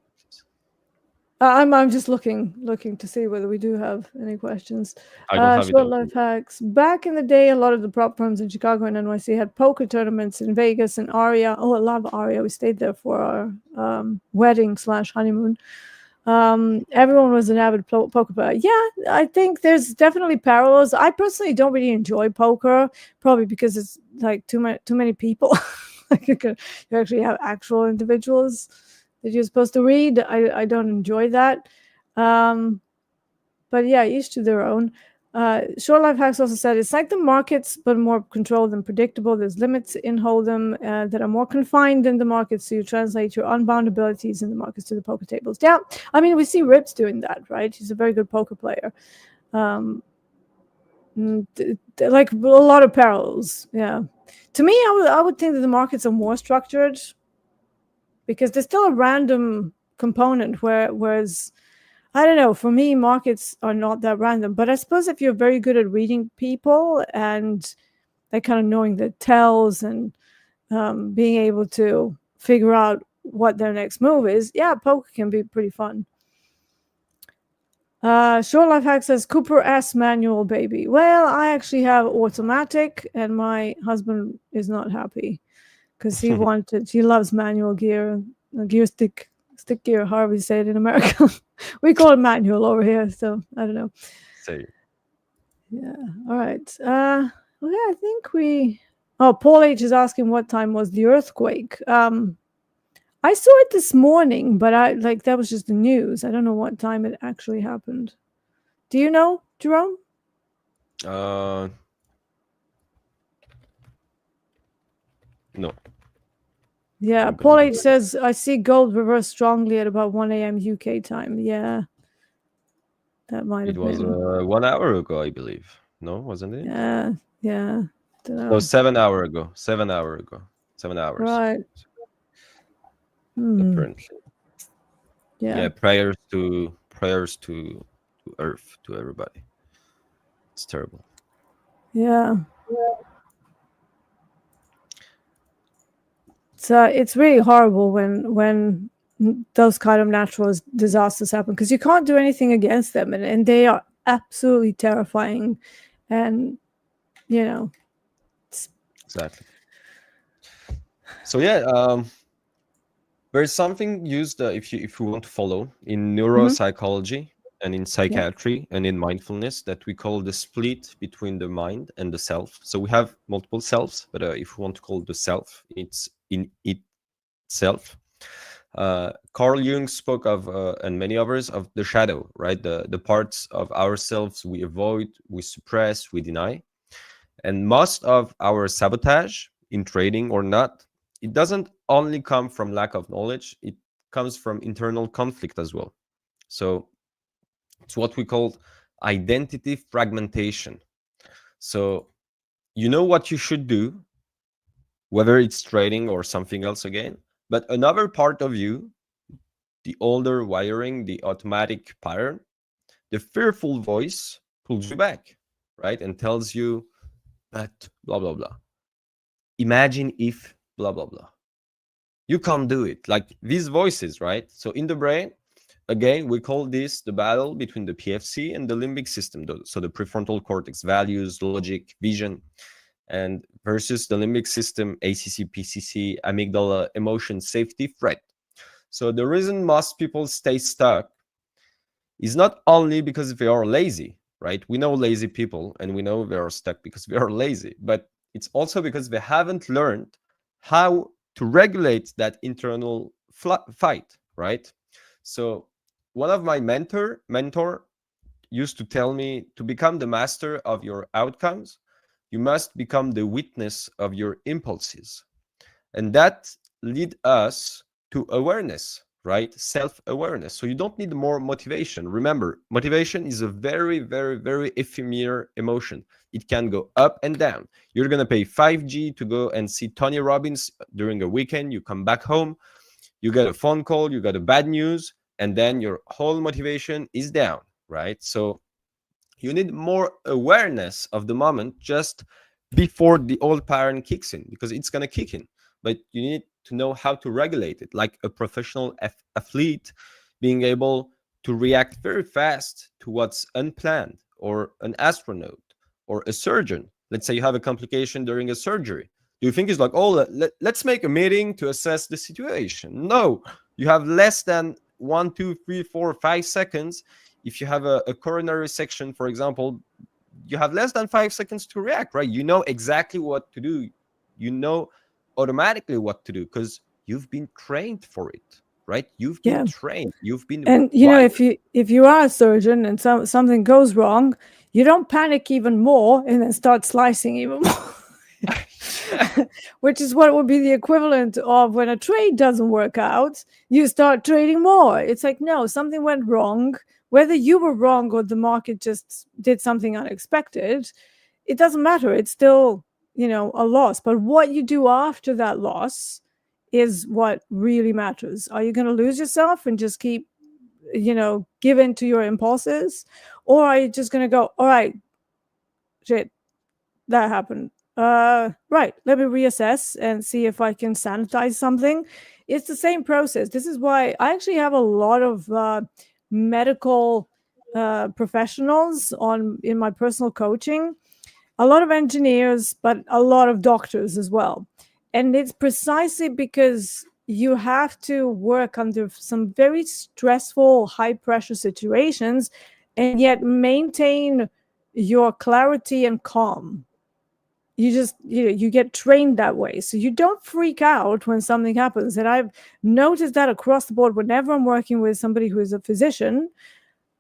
I'm just looking to see whether we do have any questions. I don't have Short Life Hacks. Back in the day, a lot of the prop firms in Chicago and NYC had poker tournaments in Vegas and Aria. Oh, I love Aria. We stayed there for our wedding/honeymoon. Everyone was an avid poker player. Yeah, I think there's definitely parallels. I personally don't really enjoy poker, probably because it's like too many people. Like you actually have actual individuals that you're supposed to read. I don't enjoy that. But yeah, each to their own. Short Life Hacks also said it's like the markets, but more controlled and predictable. There's limits in Hold'em that are more confined than the markets, so you translate your unbound abilities in the markets to the poker tables. Yeah, I mean, we see Rips doing that, right? He's a very good poker player. Like a lot of parallels. Yeah, to me, I would think that the markets are more structured, because there's still a random component whereas, I don't know, for me, markets are not that random. But I suppose if you're very good at reading people and like kind of knowing the tells and being able to figure out what their next move is, yeah, poker can be pretty fun. Short Life Hack says Cooper S manual, baby. Well, I actually have automatic, and my husband is not happy because he loves manual gear, stick gear, however you say it in America. We call it manual over here, so I don't know. Same. Yeah. All right. Okay, I think Paul H is asking what time was the earthquake. I saw it this morning, but that was just the news. I don't know what time it actually happened. Do you know, Jerome? No. Yeah, Paul H says, I see gold reverse strongly at about 1 a.m. UK time. Yeah. That might have been. It was 1 hour ago, I believe. No, wasn't it? Yeah. No, 7 hours ago. 7 hours ago. 7 hours. Right. Apparently. Yeah. Prayers to Earth, to everybody. It's terrible. Yeah. it's really horrible when those kind of natural disasters happen, because you can't do anything against them, and they are absolutely terrifying, and you know. Exactly. So yeah, there's something used if you want to follow in neuropsychology and in Yeah. psychiatry and in mindfulness that we call the split between the mind and the self. So we have multiple selves, but if we want to call the self, it's in itself. Carl Jung spoke of, and many others, of the shadow, right? The parts of ourselves we avoid, we suppress, we deny. And most of our sabotage, in trading or not, it doesn't only come from lack of knowledge, it comes from internal conflict as well. So it's what we call identity fragmentation. So you know what you should do, whether it's trading or something else again, but another part of you, the older wiring, the automatic pattern, the fearful voice pulls you back, right? And tells you that blah, blah, blah. Imagine if blah, blah, blah. You can't do it. Like these voices, right? So in the brain, again, we call this the battle between the PFC and the limbic system. So the prefrontal cortex, values, logic, vision, and versus the limbic system, ACC, PCC, amygdala, emotion, safety, threat. So the reason most people stay stuck is not only because they are lazy, right? We know lazy people and we know they are stuck because they are lazy, but it's also because they haven't learned how to regulate that internal fight, right? So one of my mentor used to tell me, to become the master of your outcomes, you must become the witness of your impulses. And that lead us to awareness, right? Self-awareness. So you don't need more motivation. Remember, motivation is a very, very, very ephemeral emotion. It can go up and down. You're going to pay 5G to go and see Tony Robbins during a weekend. You come back home, you get a phone call, you got a bad news, and then your whole motivation is down, right? So you need more awareness of the moment just before the old pattern kicks in, because it's going to kick in, but you need to know how to regulate it, like a professional athlete being able to react very fast to what's unplanned, or an astronaut, or a surgeon. Let's say you have a complication during a surgery. Do you think it's like, oh, let's make a meeting to assess the situation? No, you have less than 1, 2, 3, 4, 5 seconds. If you have a coronary section, for example, you have less than 5 seconds to react, right? You know exactly what to do. You know automatically what to do because you've been trained for it, right? You've been trained. You've been And wired. if you are a surgeon and something goes wrong, you don't panic even more and then start slicing even more. Which is what would be the equivalent of when a trade doesn't work out, you start trading more. It's like, no, something went wrong. Whether you were wrong or the market just did something unexpected, it doesn't matter. It's still, a loss. But what you do after that loss is what really matters. Are you going to lose yourself and just keep, give in to your impulses? Or are you just going to go, all right, shit, that happened. Right, let me reassess and see if I can sanitize something. It's the same process. This is why I actually have a lot of medical professionals in my personal coaching, a lot of engineers, but a lot of doctors as well. And it's precisely because you have to work under some very stressful, high pressure situations and yet maintain your clarity and calm. You just, you get trained that way. So you don't freak out when something happens. And I've noticed that across the board, whenever I'm working with somebody who is a physician,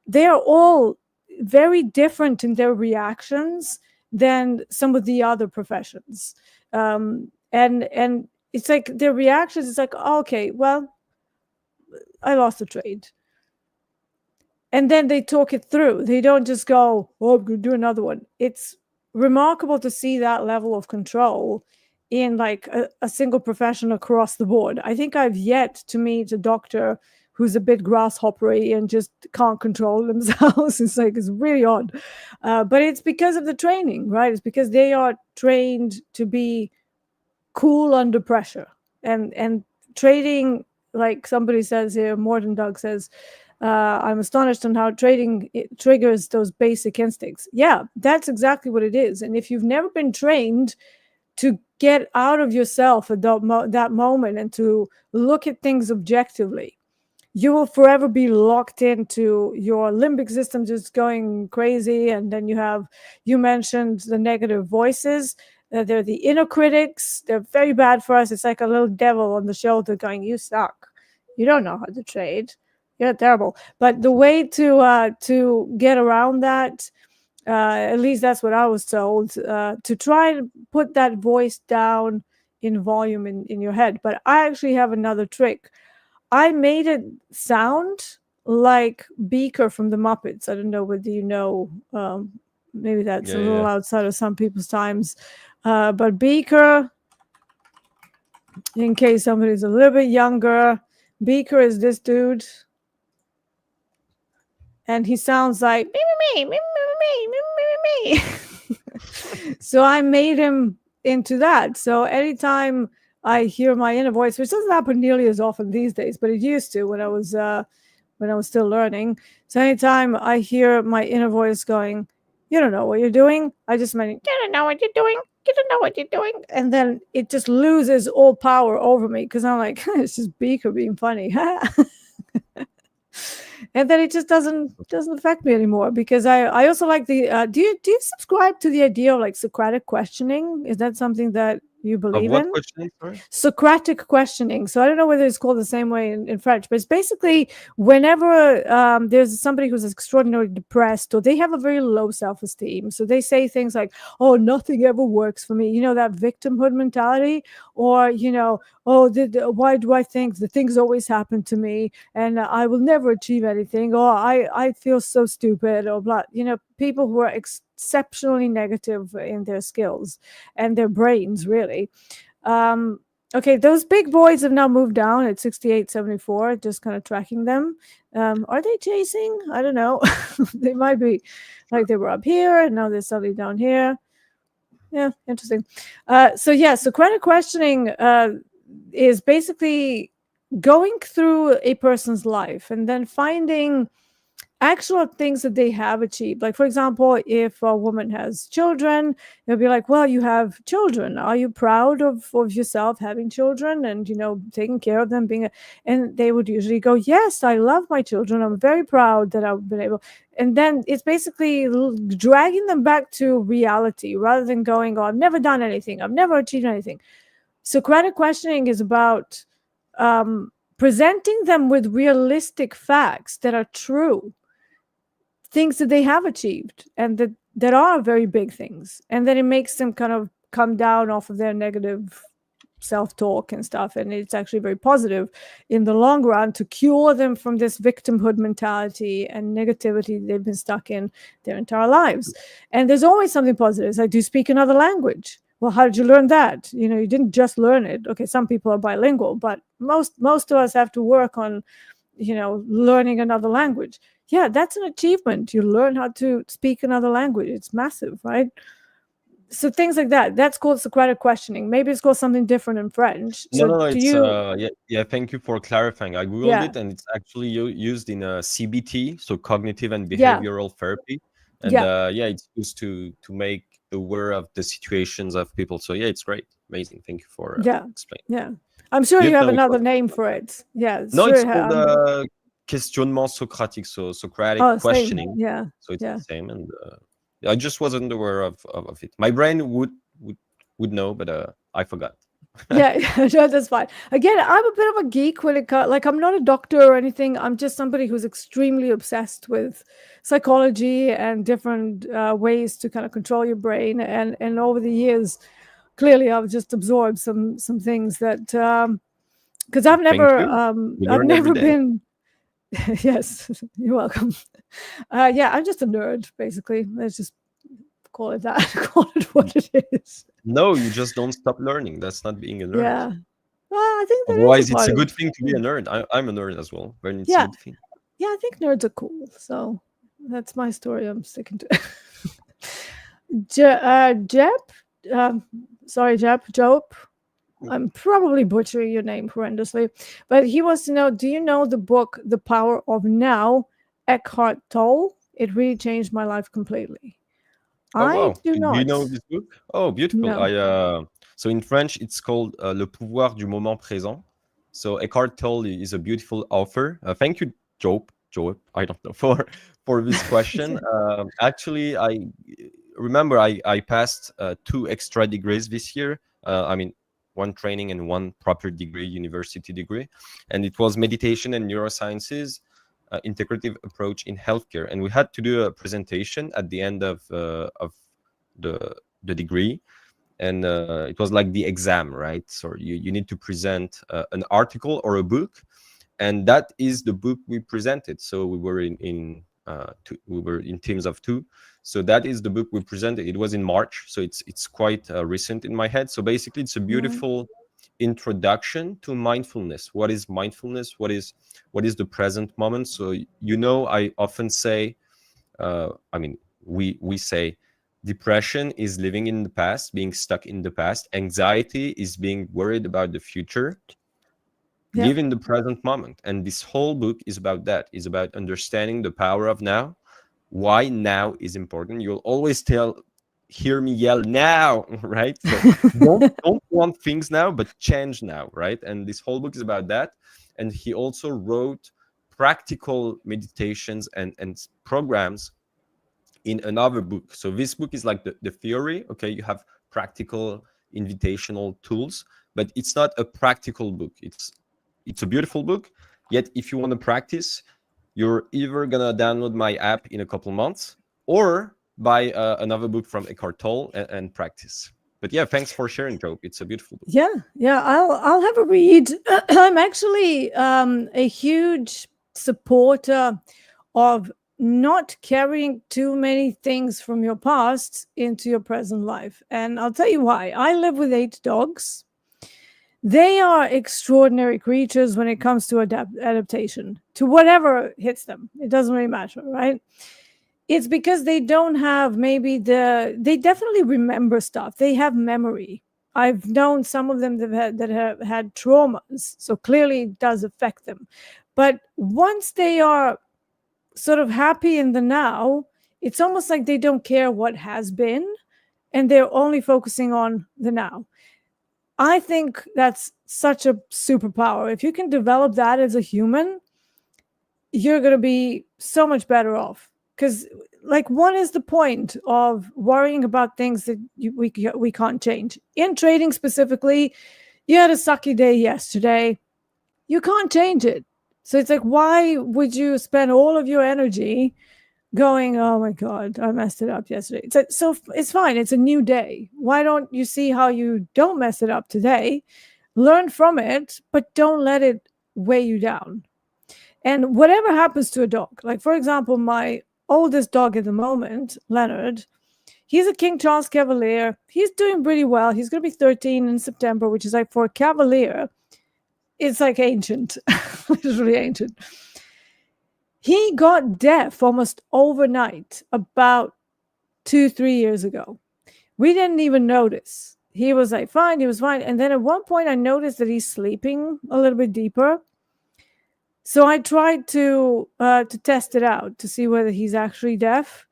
they are all very different in their reactions than some of the other professions. And it's like their reactions is like, oh, okay, well, I lost the trade. And then they talk it through. They don't just go, oh, I'm going to do another one. It's remarkable to see that level of control in like a single profession across the board. I think I've yet to meet a doctor who's a bit grasshoppery and just can't control themselves. It's really odd. But it's because of the training, right? It's because they are trained to be cool under pressure. And trading, like somebody says here, Morton Doug says, I'm astonished on how trading triggers those basic instincts. Yeah, that's exactly what it is. And if you've never been trained to get out of yourself at that moment and to look at things objectively, you will forever be locked into your limbic system just going crazy. And then you mentioned the negative voices. They're the inner critics. They're very bad for us. It's like a little devil on the shoulder going, you suck. You don't know how to trade. You're terrible. But the way to get around that, at least that's what I was told, to try and put that voice down in volume in your head. But I actually have another trick. I made it sound like Beaker from the Muppets. I don't know whether you know. Maybe that's a little outside of some people's times. But Beaker, in case somebody's a little bit younger, Beaker is this dude. And he sounds like, me, me, me, me, me, me, me, me, me. So I made him into that. So anytime I hear my inner voice, which doesn't happen nearly as often these days, but it used to when I was still learning. So anytime I hear my inner voice going, you don't know what you're doing, I just meant, you don't know what you're doing. You don't know what you're doing. And then it just loses all power over me because I'm like, it's just Beaker being funny. And then it just doesn't affect me anymore because I also like the do you subscribe to the idea of like Socratic questioning? Is that something that you believe what in? questioning? Sorry? Socratic questioning. So I don't know whether it's called the same way in French, but it's basically whenever there's somebody who's extraordinarily depressed or they have a very low self-esteem. So they say things like, oh, nothing ever works for me. You know, that victimhood mentality, or, you know, oh, why do I think the things always happen to me and I will never achieve anything, or I feel so stupid, or blah. You know, people who are exceptionally negative in their skills and their brains, really. Okay, those big boys have now moved down at 68.74, just kind of tracking them. Are they chasing? I don't know. They might be, like they were up here and now they're suddenly down here. Yeah, interesting. So credit questioning is basically going through a person's life and then finding actual things that they have achieved. Like, for example, if a woman has children, they'll be like, well, you have children. Are you proud of yourself having children and, you know, taking care of them, and they would usually go, yes, I love my children. I'm very proud that I've been able. And then it's basically dragging them back to reality rather than going, oh, I've never done anything. I've never achieved anything. Socratic questioning is about presenting them with realistic facts that are true, things that they have achieved and that are very big things. And then it makes them kind of come down off of their negative self-talk and stuff. And it's actually very positive in the long run to cure them from this victimhood mentality and negativity they've been stuck in their entire lives. And there's always something positive. It's like, do you speak another language? Well, how did you learn that? You know, you didn't just learn it. Okay, some people are bilingual, but most of us have to work on, you know, learning another language. Yeah, that's an achievement. You learn how to speak another language. It's massive, right? So things like that. That's called Socratic questioning. Maybe it's called something different in French. No, Do it's you? yeah. Thank you for clarifying. I googled it, and it's actually used in CBT, so cognitive and behavioral therapy, and yeah, it's used to make aware of the situations of people. So yeah, it's great, amazing. Thank you for explaining. Yeah, I'm sure you have another name for it. Yeah, no, it's called questionnement socratique, so Socratic questioning. Same. Yeah, so it's the same, and I just wasn't aware of it. My brain would know, but I forgot. Yeah, no, that's fine. Again, I'm a bit of a geek when it comes. Like, I'm not a doctor or anything. I'm just somebody who's extremely obsessed with psychology and different ways to kind of control your brain. And over the years, clearly, I've just absorbed some things that because I've never been. Yes, you're welcome. Yeah, I'm just a nerd, basically. Let's just call it that. Call it what it is. No, you just don't stop learning. That's not being a nerd. Yeah. Well, I think otherwise it's a good thing to be a nerd. I'm a nerd as well. But it's a good thing. Yeah, I think nerds are cool. So that's my story. I'm sticking to. Jope. I'm probably butchering your name horrendously, but he wants to know, do you know the book The Power of Now, Eckhart Tolle? It really changed my life completely. Oh I wow! do Do you know not. this book? Oh, beautiful. No. So in French it's called Le pouvoir du moment présent. So Eckhart Tolle is a beautiful author. Thank you, Joe. I don't know for this question. Actually, I remember I passed 2 extra degrees this year. I mean, one training and one proper degree, university degree, and it was meditation and neurosciences, integrative approach in healthcare. And we had to do a presentation at the end of the degree, and it was like the exam, right? So you need to present an article or a book, and that is the book we presented. So we were we were in teams of 2. So that is the book we presented. It was in March, so it's quite recent in my head. So basically, it's a beautiful introduction to mindfulness. What is mindfulness? What is the present moment? So I often say, I mean, we say depression is living in the past, being stuck in the past. Anxiety is being worried about the future. Yeah. Live in the present moment. And this whole book is about that, is about understanding the power of now, why now is important. You'll always hear me yell now, right? So don't want things now, but change now, right? And this whole book is about that. And he also wrote practical meditations and programs in another book. So this book is like the theory. Okay, you have practical invitational tools, but it's not a practical book. It's a beautiful book. Yet if you want to practice, you're either gonna download my app in a couple months or buy another book from Eckhart Tolle and practice. But yeah, thanks for sharing, Joe. It's a beautiful book. Yeah, I'll have a read. I'm actually a huge supporter of not carrying too many things from your past into your present life. And I'll tell you why. I live with 8 dogs. They are extraordinary creatures when it comes to adaptation to whatever hits them. It doesn't really matter, right? It's because they don't have they definitely remember stuff. They have memory. I've known some of them that have had traumas, so clearly it does affect them. But once they are sort of happy in the now, it's almost like they don't care what has been, and they're only focusing on the now. I think that's such a superpower. If you can develop that as a human, you're going to be so much better off. Because, like, what is the point of worrying about things that we can't change? In trading specifically, you had a sucky day yesterday. You can't change it. So it's like, why would you spend all of your energy going, oh my God, I messed it up yesterday? It's like, so it's fine. It's a new day. Why don't you see how you don't mess it up today? Learn from it, but don't let it weigh you down. And whatever happens to a dog, like, for example, my oldest dog at the moment, Leonard, he's a King Charles Cavalier. He's doing pretty well. He's going to be 13 in September, which is like, for a Cavalier, it's like ancient. It's really ancient. He got deaf almost overnight about 2-3 years ago. We didn't even notice. He was like, fine, he was fine. And then at one point I noticed that he's sleeping a little bit deeper. So I tried to test it out to see whether he's actually deaf.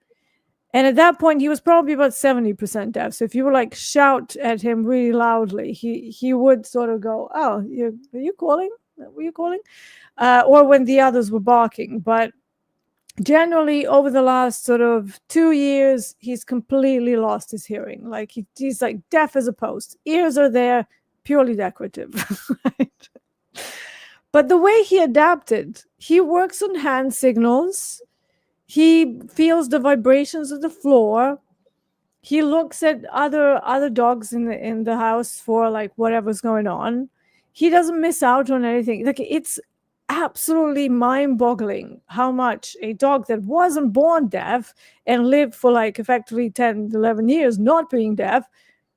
And at that point, he was probably about 70% deaf. So if you were like shout at him really loudly, he would sort of go, oh, are you calling? Were you calling? Or when the others were barking. But generally, over the last sort of 2 years, he's completely lost his hearing. Like he's like deaf as a post. Ears are there, purely decorative. Right? But the way he adapted, he works on hand signals. He feels the vibrations of the floor. He looks at other dogs in the house for like whatever's going on. He doesn't miss out on anything. Like, it's absolutely mind-boggling how much a dog that wasn't born deaf and lived for like effectively 10, 11 years not being deaf,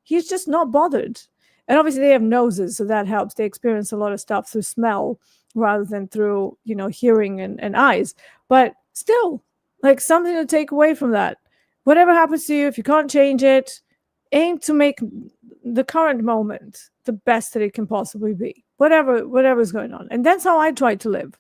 he's just not bothered. And obviously they have noses, so that helps. They experience a lot of stuff through smell rather than through, hearing and eyes. But still, like, something to take away from that. Whatever happens to you, if you can't change it, aim to make the current moment the best that it can possibly be, whatever's going on. And that's how I try to live.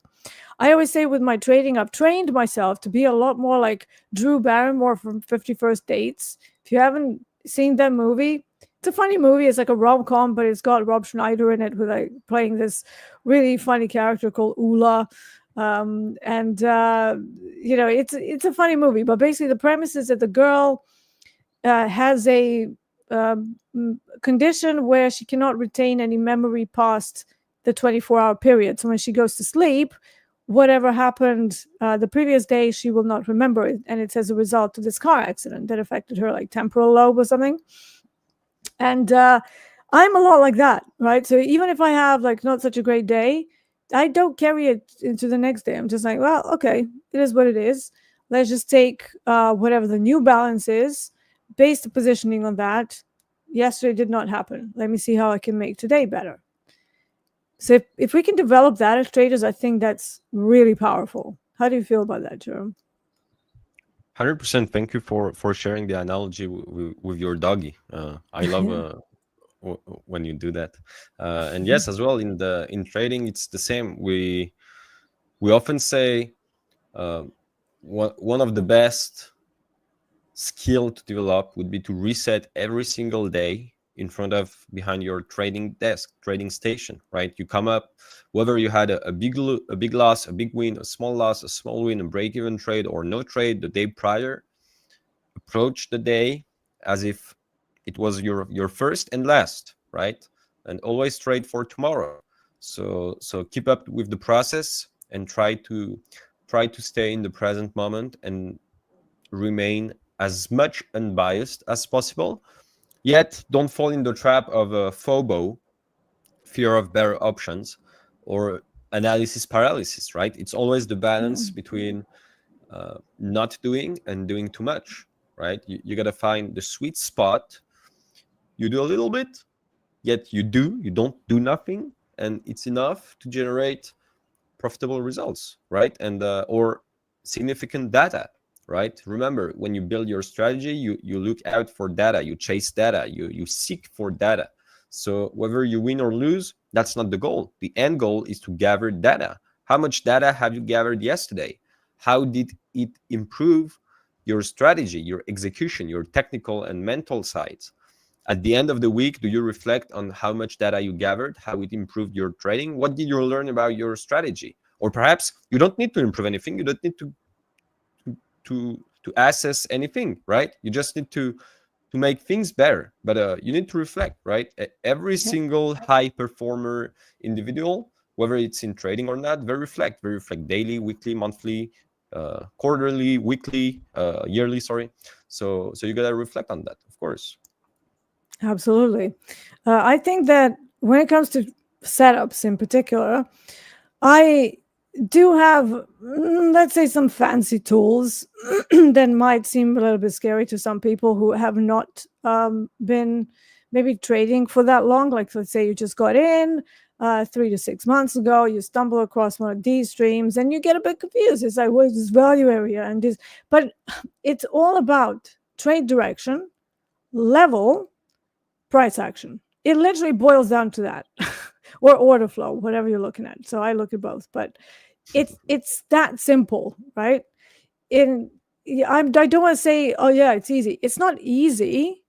I always say with my trading, I've trained myself to be a lot more like Drew Barrymore from 50 First Dates. If you haven't seen that movie, it's a funny movie. It's like a rom-com, but it's got Rob Schneider in it, with like playing this really funny character called Ula. It's a funny movie, but basically the premise is that the girl has a condition where she cannot retain any memory past the 24-hour period. So when she goes to sleep, whatever happened the previous day, she will not remember it. And it's as a result of this car accident that affected her like temporal lobe or something. And I'm a lot like that, right? So even if I have like not such a great day, I don't carry it into the next day. I'm just like, well, okay, it is what it is. Let's just take whatever the new balance is, base the positioning on that. Yesterday did not happen. Let me see how I can make today better. So if we can develop that as traders, I think that's really powerful. How do you feel about that, Jerome? 100%. Thank you for sharing the analogy with your doggy. I love when you do that. And yes, as well in trading, it's the same. We often say one of the best skill to develop would be to reset every single day behind your trading desk, trading station, right? You come up, whether you had a big loss, a big win, a small loss, a small win, a break-even trade or no trade the day prior, approach the day as if it was your first and last, right? And always trade for tomorrow. So keep up with the process and try to stay in the present moment and remain as much unbiased as possible. Yet don't fall in the trap of FOMO, fear of better options, or analysis paralysis, right? It's always the balance between not doing and doing too much, right? You got to find the sweet spot. You do a little bit, yet you don't do nothing, and it's enough to generate profitable results, right? And or significant data, right? Remember, when you build your strategy, you look out for data, you chase data, you seek for data. So whether you win or lose, that's not the goal. The end goal is to gather data. How much data have you gathered yesterday? How did it improve your strategy, your execution, your technical and mental sides? At the end of the week, do you reflect on how much data you gathered, how it improved your trading? What did you learn about your strategy? Or perhaps you don't need to improve anything. You don't need to assess anything, right? You just need to make things better. But you need to reflect, right? Every single high performer individual, whether it's in trading or not, they reflect daily, weekly, monthly, quarterly, weekly, yearly. Sorry. So you gotta reflect on that, of course. Absolutely. I think that when it comes to setups in particular, I do have, let's say, some fancy tools that might seem a little bit scary to some people who have not been maybe trading for that long. Like, let's say you just got in 3 to 6 months ago, you stumble across one of these streams and you get a bit confused. It's like, what is this value area and this? But it's all about trade direction, level, price action. It literally boils down to that. Or order flow, whatever you're looking at. So I look at both, but it's that simple, right? I don't want to say, oh yeah, it's easy. It's not easy,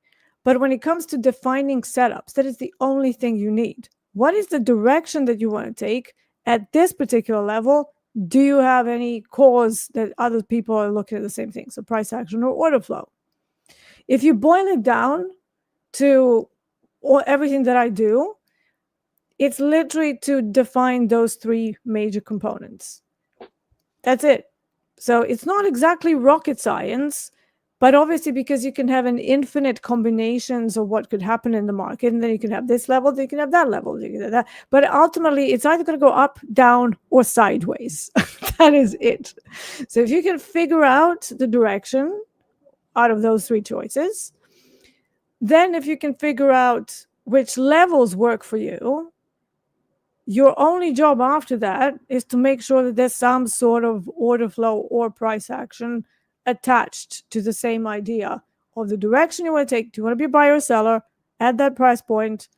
but when it comes to defining setups, that is the only thing you need. What is the direction that you want to take at this particular level? Do you have any cause that other people are looking at the same thing? So price action or order flow. If you boil it down to everything that I do, it's literally to define those three major components. That's it. So it's not exactly rocket science, but obviously because you can have an infinite combinations of what could happen in the market, and then you can have this level, then you can have that level, you can have that. But ultimately, it's either going to go up, down, or sideways. That is it. So if you can figure out the direction out of those three choices, then if you can figure out which levels work for you, your only job after that is to make sure that there's some sort of order flow or price action attached to the same idea of the direction you want to take. Do you want to be a buyer or seller? at that price point,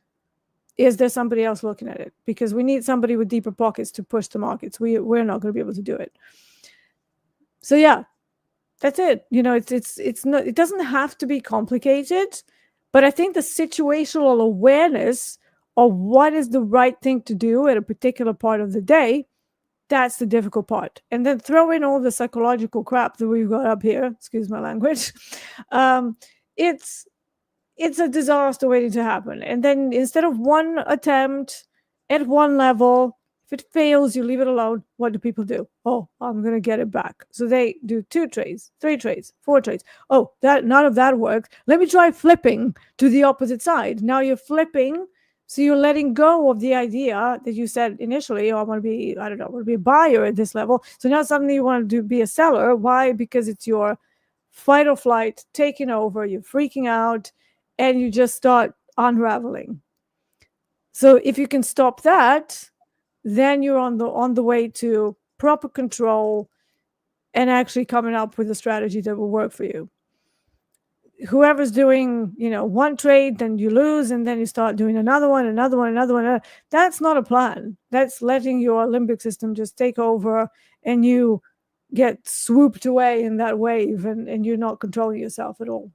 is there somebody else looking at it? Because we need somebody with deeper pockets to push the markets. We're not going to be able to do it. So yeah, that's it. It's not, it doesn't have to be complicated, but I think the situational awareness of what is the right thing to do at a particular part of the day, that's the difficult part. And then throw in all the psychological crap that we've got up here, excuse my language. It's a disaster waiting to happen. And then instead of one attempt at one level, if it fails, you leave it alone. What do people do? Oh, I'm going to get it back. So they do 2 trades, 3 trades, 4 trades. Oh, none of that worked. Let me try flipping to the opposite side. Now you're flipping. So you're letting go of the idea that you said initially, oh, I want to be a buyer at this level. So now suddenly you want to be a seller. Why? Because it's your fight or flight taking over. You're freaking out and you just start unraveling. So if you can stop that, then you're on the way to proper control and actually coming up with a strategy that will work for you. Whoever's doing, one trade, then you lose, and then you start doing another one. That's not a plan. That's letting your limbic system just take over, and you get swooped away in that wave, and you're not controlling yourself at all.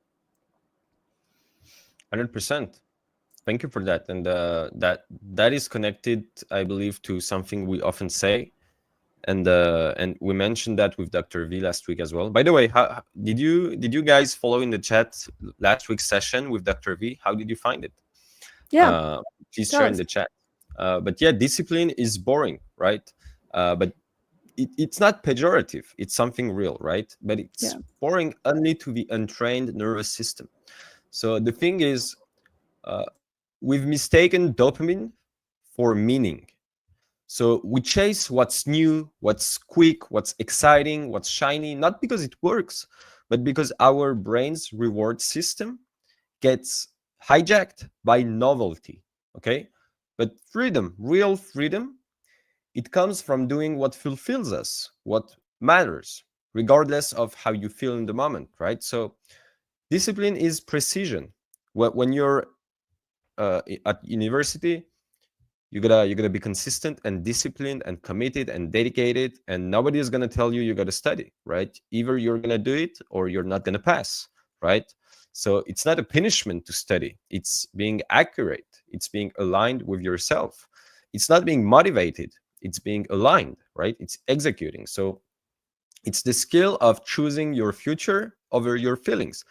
100%. Thank you for that. And that is connected, I believe, to something we often say. And we mentioned that with Dr. V last week as well. By the way, how did you guys follow in the chat last week's session with Dr. V? How did you find it? Yeah. Please share in the chat. But yeah, discipline is boring, right? But it's not pejorative. It's something real, right? But it's boring only to the untrained nervous system. So the thing is, we've mistaken dopamine for meaning. So we chase what's new, what's quick, what's exciting, what's shiny, not because it works, but because our brain's reward system gets hijacked by novelty, okay? But freedom, real freedom, it comes from doing what fulfills us, what matters, regardless of how you feel in the moment, right? So discipline is precision. When you're at university, you gotta be consistent and disciplined and committed and dedicated, and nobody is gonna tell you gotta study, right? Either you're gonna do it or you're not gonna pass, right? So it's not a punishment to study. It's being accurate. It's being aligned with yourself. It's not being motivated. It's being aligned, right? It's executing. So it's the skill of choosing your future over your feelings.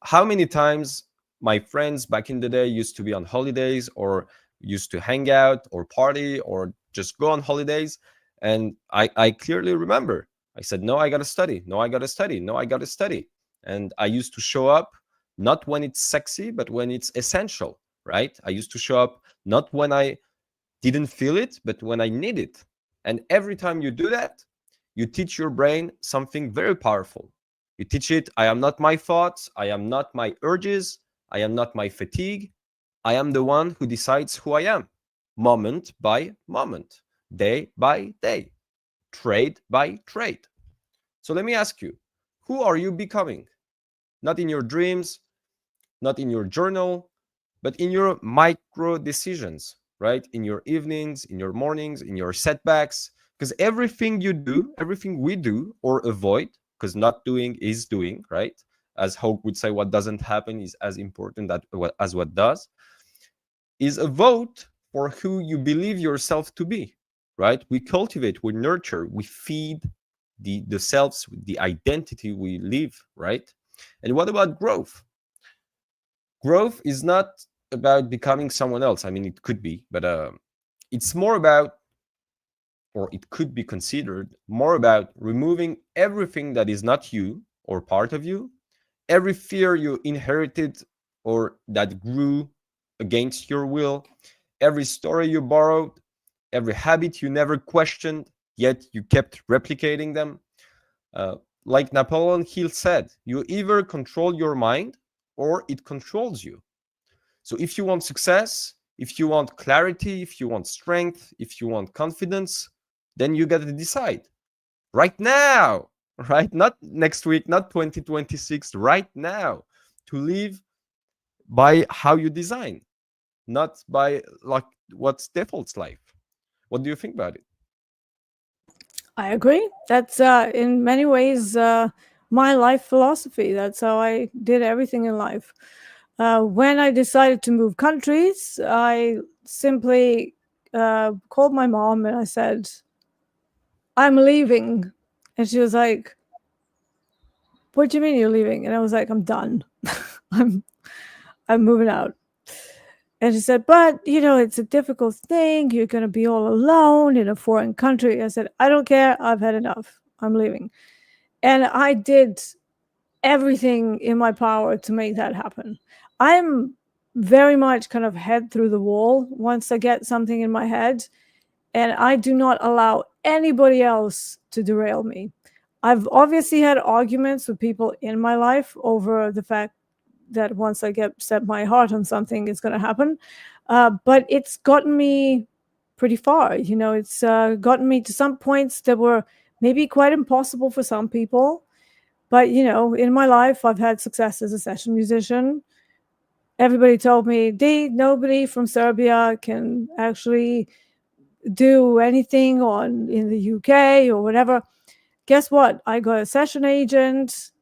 How many times my friends back in the day used to be on holidays or used to hang out or party or just go on holidays, and I clearly remember I said, no, I gotta study, no, I gotta study, no, I gotta study. And I used to show up not when it's sexy, but when it's essential, right? I used to show up not when I didn't feel it, but when I need it. And every time you do that, you teach your brain something very powerful. You teach it, I am not my thoughts, I am not my urges, I am not my fatigue. I am the one who decides who I am, moment by moment, day by day, trade by trade. So let me ask you, who are you becoming? Not in your dreams, not in your journal, but in your micro decisions, right? In your evenings, in your mornings, in your setbacks. Because everything you do, everything we do or avoid, because not doing is doing, right? As Hope would say, what doesn't happen is as important as what does, is a vote for who you believe yourself to be, right? We cultivate, we nurture, we feed the selves, the identity we live, right? And what about growth? Growth is not about becoming someone else. I mean, it could be, but it's more about, or it could be considered more about removing everything that is not you or part of you, every fear you inherited or that grew against your will, every story you borrowed, every habit you never questioned, yet you kept replicating them. Like Napoleon Hill said, you either control your mind or it controls you. So if you want success, if you want clarity, if you want strength, if you want confidence, then you got to decide right now, right? Not next week, not 2026, right now, to live by how you design, not by like what's default's life. What do you think about it? I agree. That's in many ways my life philosophy. That's how I did everything in life. When I decided to move countries, I simply called my mom and I said, I'm leaving. And she was like, what do you mean you're leaving? And I was like, I'm done. I'm moving out. And she said, but it's a difficult thing. You're going to be all alone in a foreign country. I said, I don't care. I've had enough. I'm leaving. And I did everything in my power to make that happen. I'm very much kind of head through the wall once I get something in my head, and I do not allow anybody else to derail me. I've obviously had arguments with people in my life over the fact that once I set my heart on something, it's going to happen. But it's gotten me pretty far. It's gotten me to some points that were maybe quite impossible for some people. But, in my life, I've had success as a session musician. Everybody told me, Dee, nobody from Serbia can actually do anything in the UK or whatever. Guess what? I got a session agent.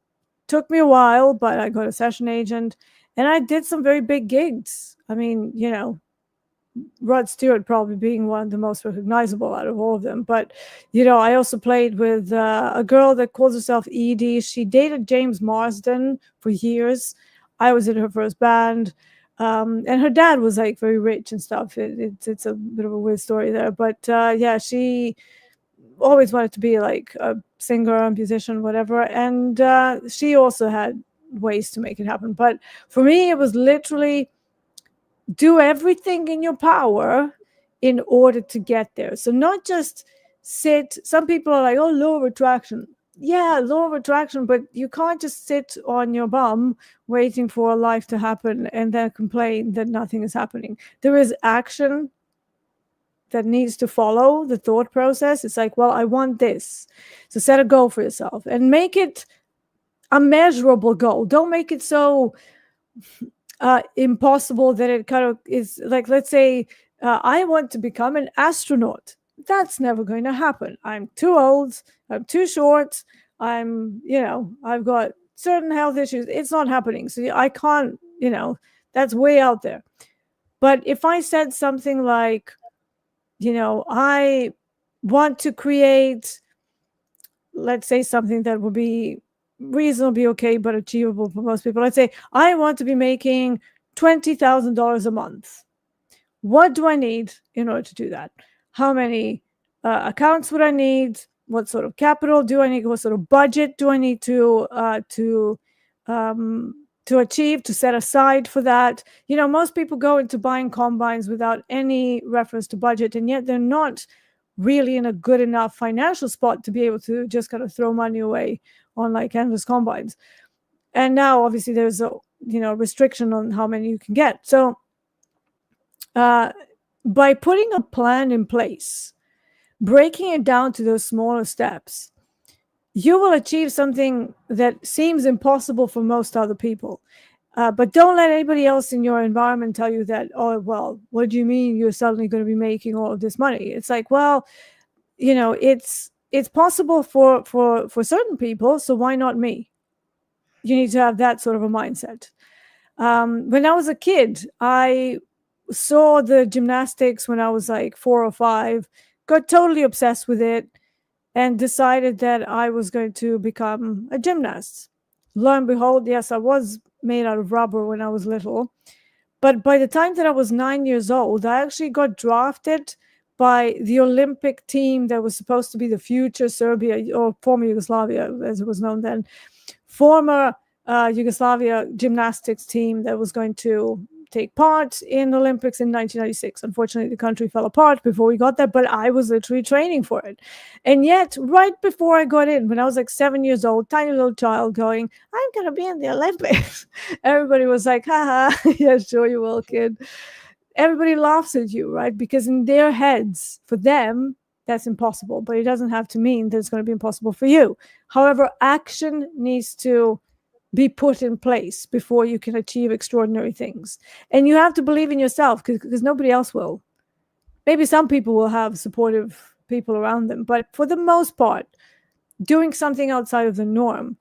Took me a while, but I got a session agent. And I did some very big gigs. I mean, Rod Stewart probably being one of the most recognizable out of all of them. But, I also played with a girl that calls herself Edie. She dated James Marsden for years. I was in her first band. And her dad was like very rich and stuff. It's a bit of a weird story there. But yeah, she always wanted to be like a singer, a musician, whatever. And she also had ways to make it happen. But for me, it was literally do everything in your power in order to get there. So not just sit. Some people are like, oh, law of attraction. Yeah, law of attraction, but you can't just sit on your bum waiting for life to happen and then complain that nothing is happening. There is action that needs to follow the thought process. It's like, well, I want this. So set a goal for yourself and make it a measurable goal. Don't make it so impossible that it kind of is like, let's say I want to become an astronaut. That's never going to happen. I'm too old. I'm too short. I've got certain health issues. It's not happening. So I can't, that's way out there. But if I said something like, I want to create, let's say something that would be reasonably okay, but achievable for most people. Let's say I want to be making $20,000 a month. What do I need in order to do that? How many accounts would I need? What sort of capital do I need? What sort of budget do I need to achieve, to set aside for that? Most people go into buying combines without any reference to budget, and yet they're not really in a good enough financial spot to be able to just kind of throw money away on like endless combines. And now obviously there's a restriction on how many you can get. So by putting a plan in place, breaking it down to those smaller steps, you will achieve something that seems impossible for most other people. But don't let anybody else in your environment tell you that, oh, well, what do you mean you're suddenly going to be making all of this money? It's like, well, it's possible for certain people, so why not me? You need to have that sort of a mindset. When I was a kid, I saw the gymnastics when I was like 4 or 5, got totally obsessed with it, and decided that I was going to become a gymnast. Lo and behold, yes, I was made out of rubber when I was little. But by the time that I was 9 years old, I actually got drafted by the Olympic team that was supposed to be the future Serbia, or former Yugoslavia, as it was known then, former Yugoslavia gymnastics team that was going to take part in the Olympics in 1996. Unfortunately, the country fell apart before we got there, but I was literally training for it. And yet, right before I got in, when I was like 7 years old, tiny little child going, I'm going to be in the Olympics. Everybody was like, haha, yeah, sure you will, kid. Everybody laughs at you, right? Because in their heads, for them, that's impossible, but it doesn't have to mean that it's going to be impossible for you. However, action needs to be put in place before you can achieve extraordinary things. And you have to believe in yourself, because nobody else will. Maybe some people will have supportive people around them, but for the most part, doing something outside of the norm,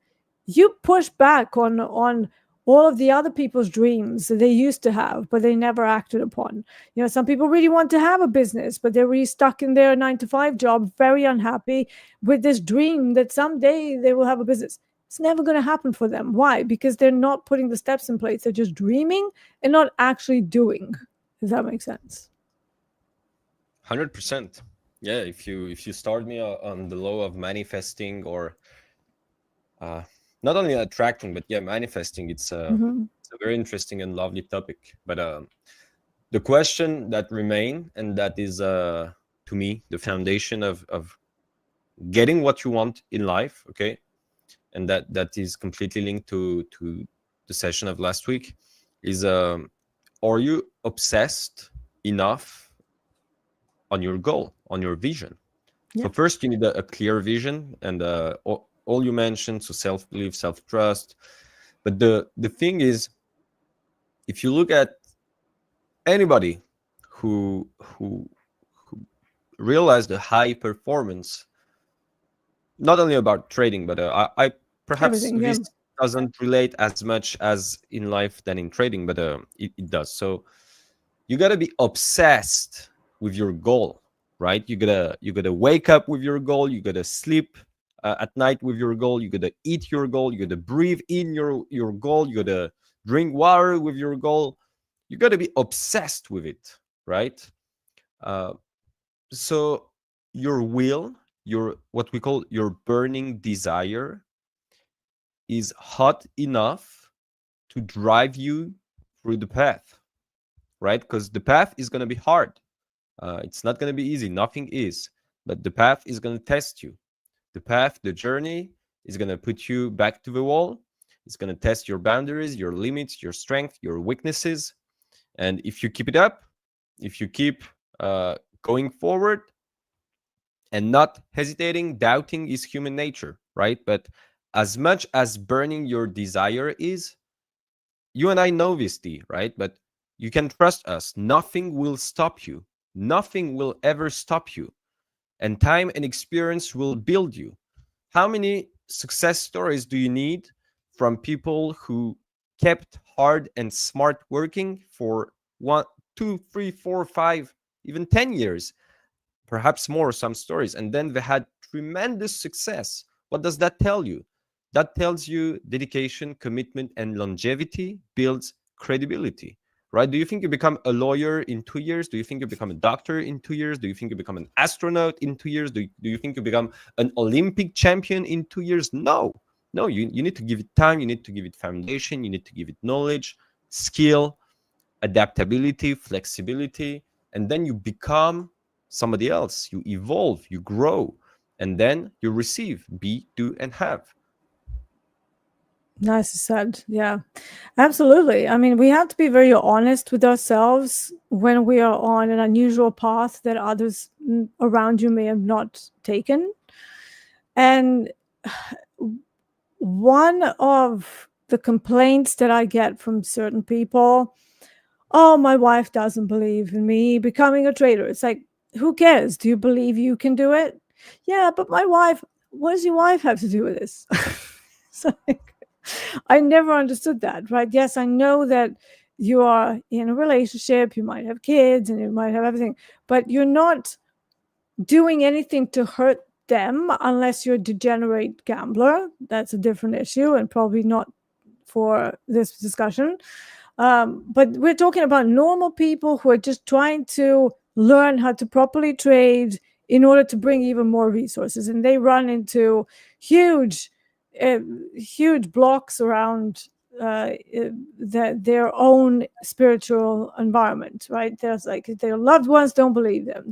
you push back on all of the other people's dreams that they used to have, but they never acted upon. You know, some people really want to have a business, but they're really stuck in their 9-to-5 job, very unhappy with this dream that someday they will have a business. It's never going to happen for them. Why? Because they're not putting the steps in place. They're just dreaming and not actually doing. Does that make sense? 100%. Yeah, if you start me on the law of manifesting, or not only attracting, but yeah, manifesting, it's a very interesting and lovely topic. But the question that remain, and that is to me the foundation of getting what you want in life, okay, and that is completely linked to the session of last week, is are you obsessed enough on your goal, on your vision? So first you need a clear vision, and all you mentioned, so self-belief, self-trust. But the thing is, if you look at anybody who realized the high performance, not only about trading, but I perhaps this doesn't relate as much as in life than in trading, but it does. So you got to be obsessed with your goal, right? You gotta wake up with your goal. You gotta sleep at night with your goal. You gotta eat your goal. You gotta breathe in your goal. You gotta drink water with your goal. You gotta be obsessed with it, right? So your will, your what we call your burning desire, is hot enough to drive you through the path, right? Because the path is going to be hard. It's not going to be easy. Nothing is. But the path is going to test you. The path, the journey is going to put you back to the wall. It's going to test your boundaries, your limits, your strength, your weaknesses. And if you keep it up, if you keep going forward and not hesitating, doubting is human nature, right? But as much as burning your desire is, you and I know this, D, right? But you can trust us. Nothing will stop you. Nothing will ever stop you. And time and experience will build you. How many success stories do you need from people who kept hard and smart working for 1, 2, 3, 4, 5, even 10 years? Perhaps more, some stories. And then they had tremendous success. What does that tell you? That tells you dedication, commitment, and longevity builds credibility, right? Do you think you become a lawyer in 2 years? Do you think you become a doctor in 2 years? Do you think you become an astronaut in 2 years? Do you think you become an Olympic champion in 2 years? No, you need to give it time. You need to give it foundation. You need to give it knowledge, skill, adaptability, flexibility, and then you become somebody else. You evolve, you grow, and then you receive, be, do, and have. Nice said. Yeah, absolutely. I mean, we have to be very honest with ourselves when we are on an unusual path that others around you may have not taken. And one of the complaints that I get from certain people, oh, my wife doesn't believe in me becoming a trader. It's like, who cares? Do you believe you can do it? Yeah, but my wife, what does your wife have to do with this? It's like, I never understood that, right? Yes, I know that you are in a relationship, you might have kids and you might have everything, but you're not doing anything to hurt them unless you're a degenerate gambler. That's a different issue and probably not for this discussion. But we're talking about normal people who are just trying to learn how to properly trade in order to bring even more resources. And they run into huge blocks around their own spiritual environment, right? There's like their loved ones don't believe them.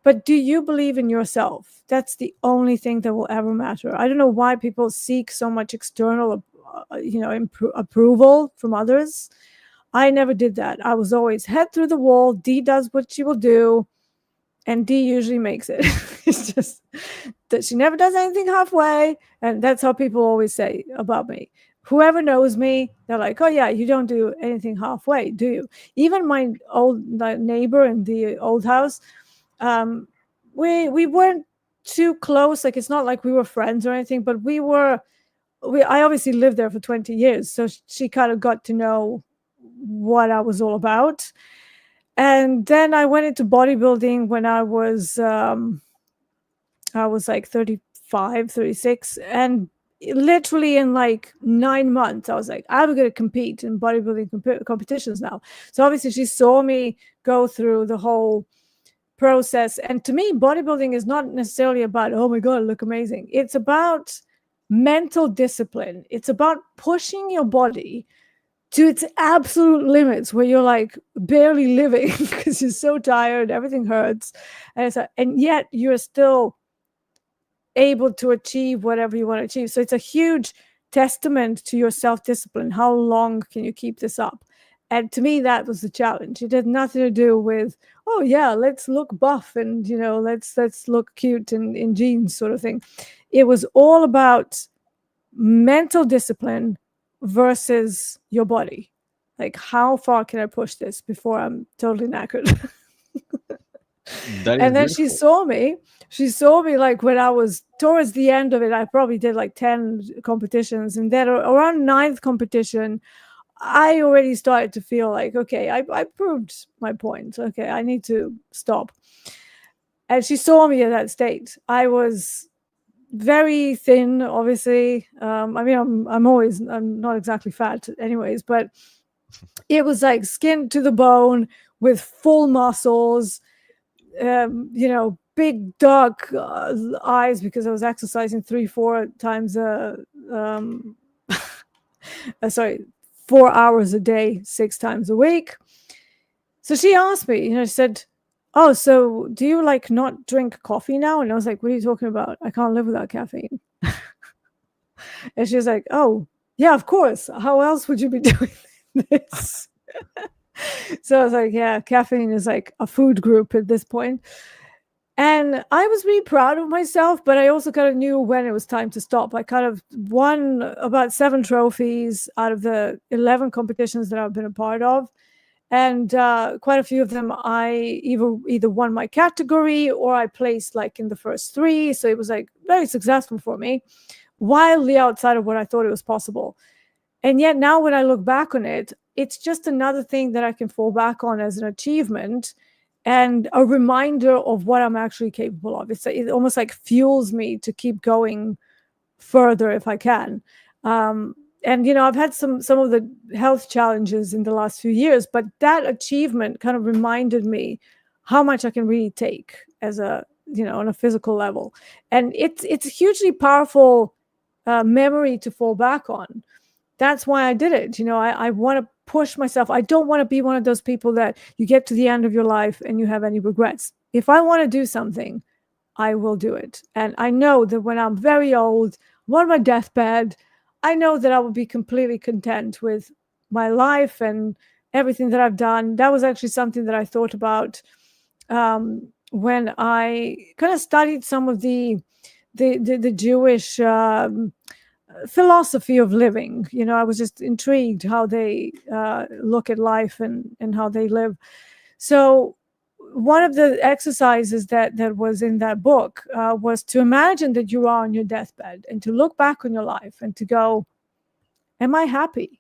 But do you believe in yourself? That's the only thing that will ever matter. I don't know why people seek so much external approval from others. I never did that. I was always head through the wall. Dee does what she will do. and D usually makes it. It's just that she never does anything halfway, and that's how people always say about me. Whoever knows me, they're like, "Oh yeah, you don't do anything halfway, do you?" Even my old neighbor in the old house, um, we weren't too close. Like it's not like we were friends or anything, but we were. I obviously lived there for 20 years, so she kind of got to know what I was all about. And then I went into bodybuilding when I was like 35, 36, and literally in like 9 months I was like, I'm going to compete in bodybuilding competitions now. So obviously she saw me go through the whole process, and to me bodybuilding is not necessarily about, oh my god, look amazing. It's about mental discipline. It's about pushing your body to its absolute limits where you're like barely living because you're so tired, everything hurts, and yet you're still able to achieve whatever you want to achieve. So it's a huge testament to your self-discipline. How long can you keep this up? And to me, that was the challenge. It had nothing to do with, oh yeah, let's look buff and let's look cute in jeans sort of thing. It was all about mental discipline versus your body. Like, how far can I push this before I'm totally knackered? That is And then beautiful. she saw me like when I was towards the end of it. I probably did like 10 competitions, and then around ninth competition I already started to feel like, okay, I proved my point. Okay, I need to stop. And she saw me at that state. I was very thin, obviously. I mean, I'm not exactly fat anyways, but it was like skin to the bone with full muscles, big dark eyes because I was exercising 3-4 times sorry, 4 hours a day, 6 times a week. So she asked me, she said, oh, so do you like not drink coffee now? And I was like, what are you talking about? I can't live without caffeine. And she was like, oh, yeah, of course. How else would you be doing this? So I was like, yeah, caffeine is like a food group at this point. And I was really proud of myself, but I also kind of knew when it was time to stop. I kind of won about 7 trophies out of the 11 competitions that I've been a part of. And quite a few of them, I either won my category or I placed like in the first 3. So it was like very successful for me, wildly outside of what I thought it was possible. And yet now when I look back on it, it's just another thing that I can fall back on as an achievement and a reminder of what I'm actually capable of. It almost like fuels me to keep going further if I can. And I've had some of the health challenges in the last few years, but that achievement kind of reminded me how much I can really take as a on a physical level. And it's a hugely powerful memory to fall back on. That's why I did it. I want to push myself. I don't want to be one of those people that you get to the end of your life and you have any regrets. If I want to do something, I will do it. And I know that when I'm very old, I'm on my deathbed, I know that I will be completely content with my life and everything that I've done. That was actually something that I thought about when I kind of studied some of the Jewish philosophy of living. I was just intrigued how they look at life and how they live. So one of the exercises that was in that book was to imagine that you are on your deathbed and to look back on your life and to go, am I happy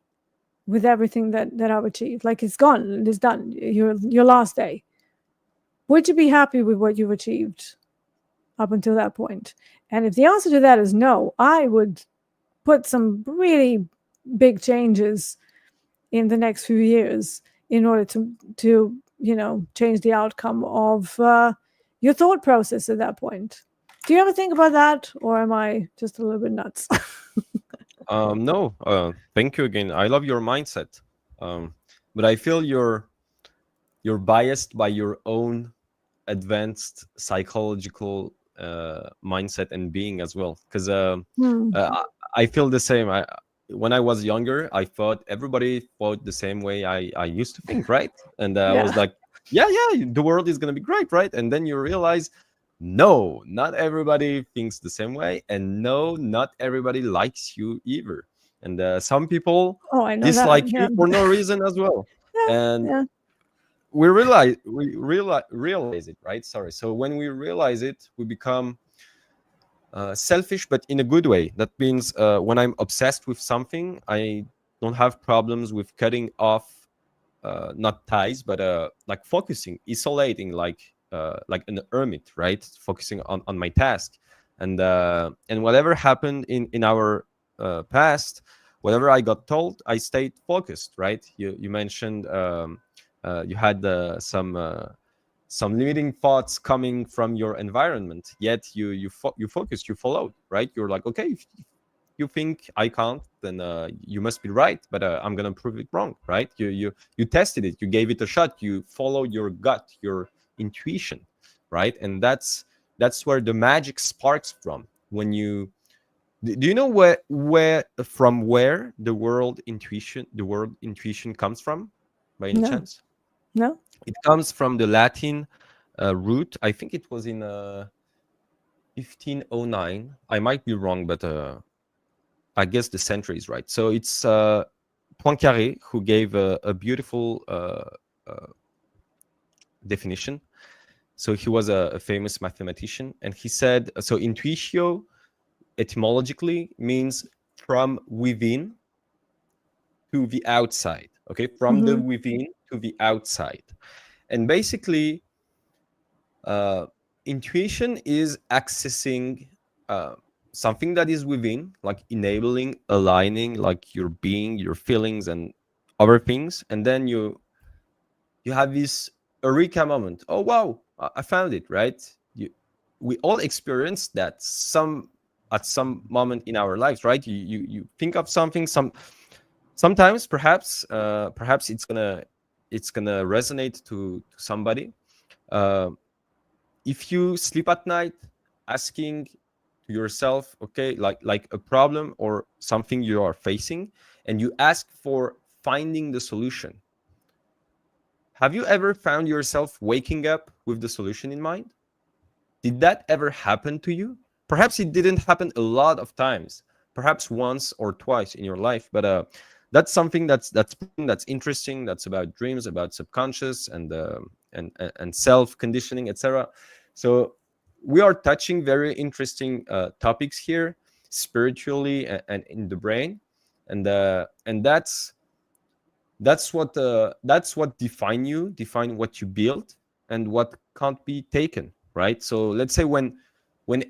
with everything that I've achieved? Like, it's gone, it's done, your last day. Would you be happy with what you've achieved up until that point? And if the answer to that is no, I would put some really big changes in the next few years in order to change the outcome of your thought process at that point. Do you ever think about that, or am I just a little bit nuts? No, thank you again. I love your mindset, but I feel you're biased by your own advanced psychological mindset and being as well. Because I feel the same. When I was younger, I thought everybody thought the same way I used to think, right? And I was like, yeah, the world is going to be great, right? And then you realize, no, not everybody thinks the same way, and no, not everybody likes you either. And some people Oh, I know that. dislike Yeah. you for no reason as well. Yeah. And Yeah. we realize it, right? Sorry. So when we realize it, we become selfish, but in a good way. That means when I'm obsessed with something, I don't have problems with cutting off, not ties, but like focusing, isolating, like an hermit, right? Focusing on my task, and whatever happened in our past, whatever I got told, I stayed focused, right? You mentioned you had some limiting thoughts coming from your environment, yet you focus, you followed, right? You're like, okay, if you think I can't, then you must be right, but I'm gonna prove it wrong, right? You tested it, you gave it a shot, you followed your gut, your intuition, right? And that's where the magic sparks from. When you do you know where the word intuition comes from, by any No. chance? No. It comes from the Latin root. I think it was in 1509. I might be wrong, but I guess the century is right. So it's Poincaré who gave a beautiful definition. So he was a famous mathematician, and he said, so intuitio etymologically means from within to the outside. Okay, from the Mm-hmm. within to the outside. And basically, intuition is accessing something that is within, like enabling, aligning, like your being, your feelings, and other things. And then you have this eureka moment. Oh wow, I found it, right? We all experience that at some moment in our lives, right? You think of something, sometimes perhaps it's gonna resonate to somebody. uh, if you sleep at night asking to yourself, okay, like a problem or something you are facing, and you ask for finding the solution, have you ever found yourself waking up with the solution in mind? Did that ever happen to you? Perhaps it didn't happen a lot of times, perhaps once or twice in your life, but that's something that's interesting. That's about dreams, about subconscious, and self conditioning, etc. So we are touching very interesting topics here, spiritually and in the brain, and that's what define what you build and what can't be taken, right? So let's say when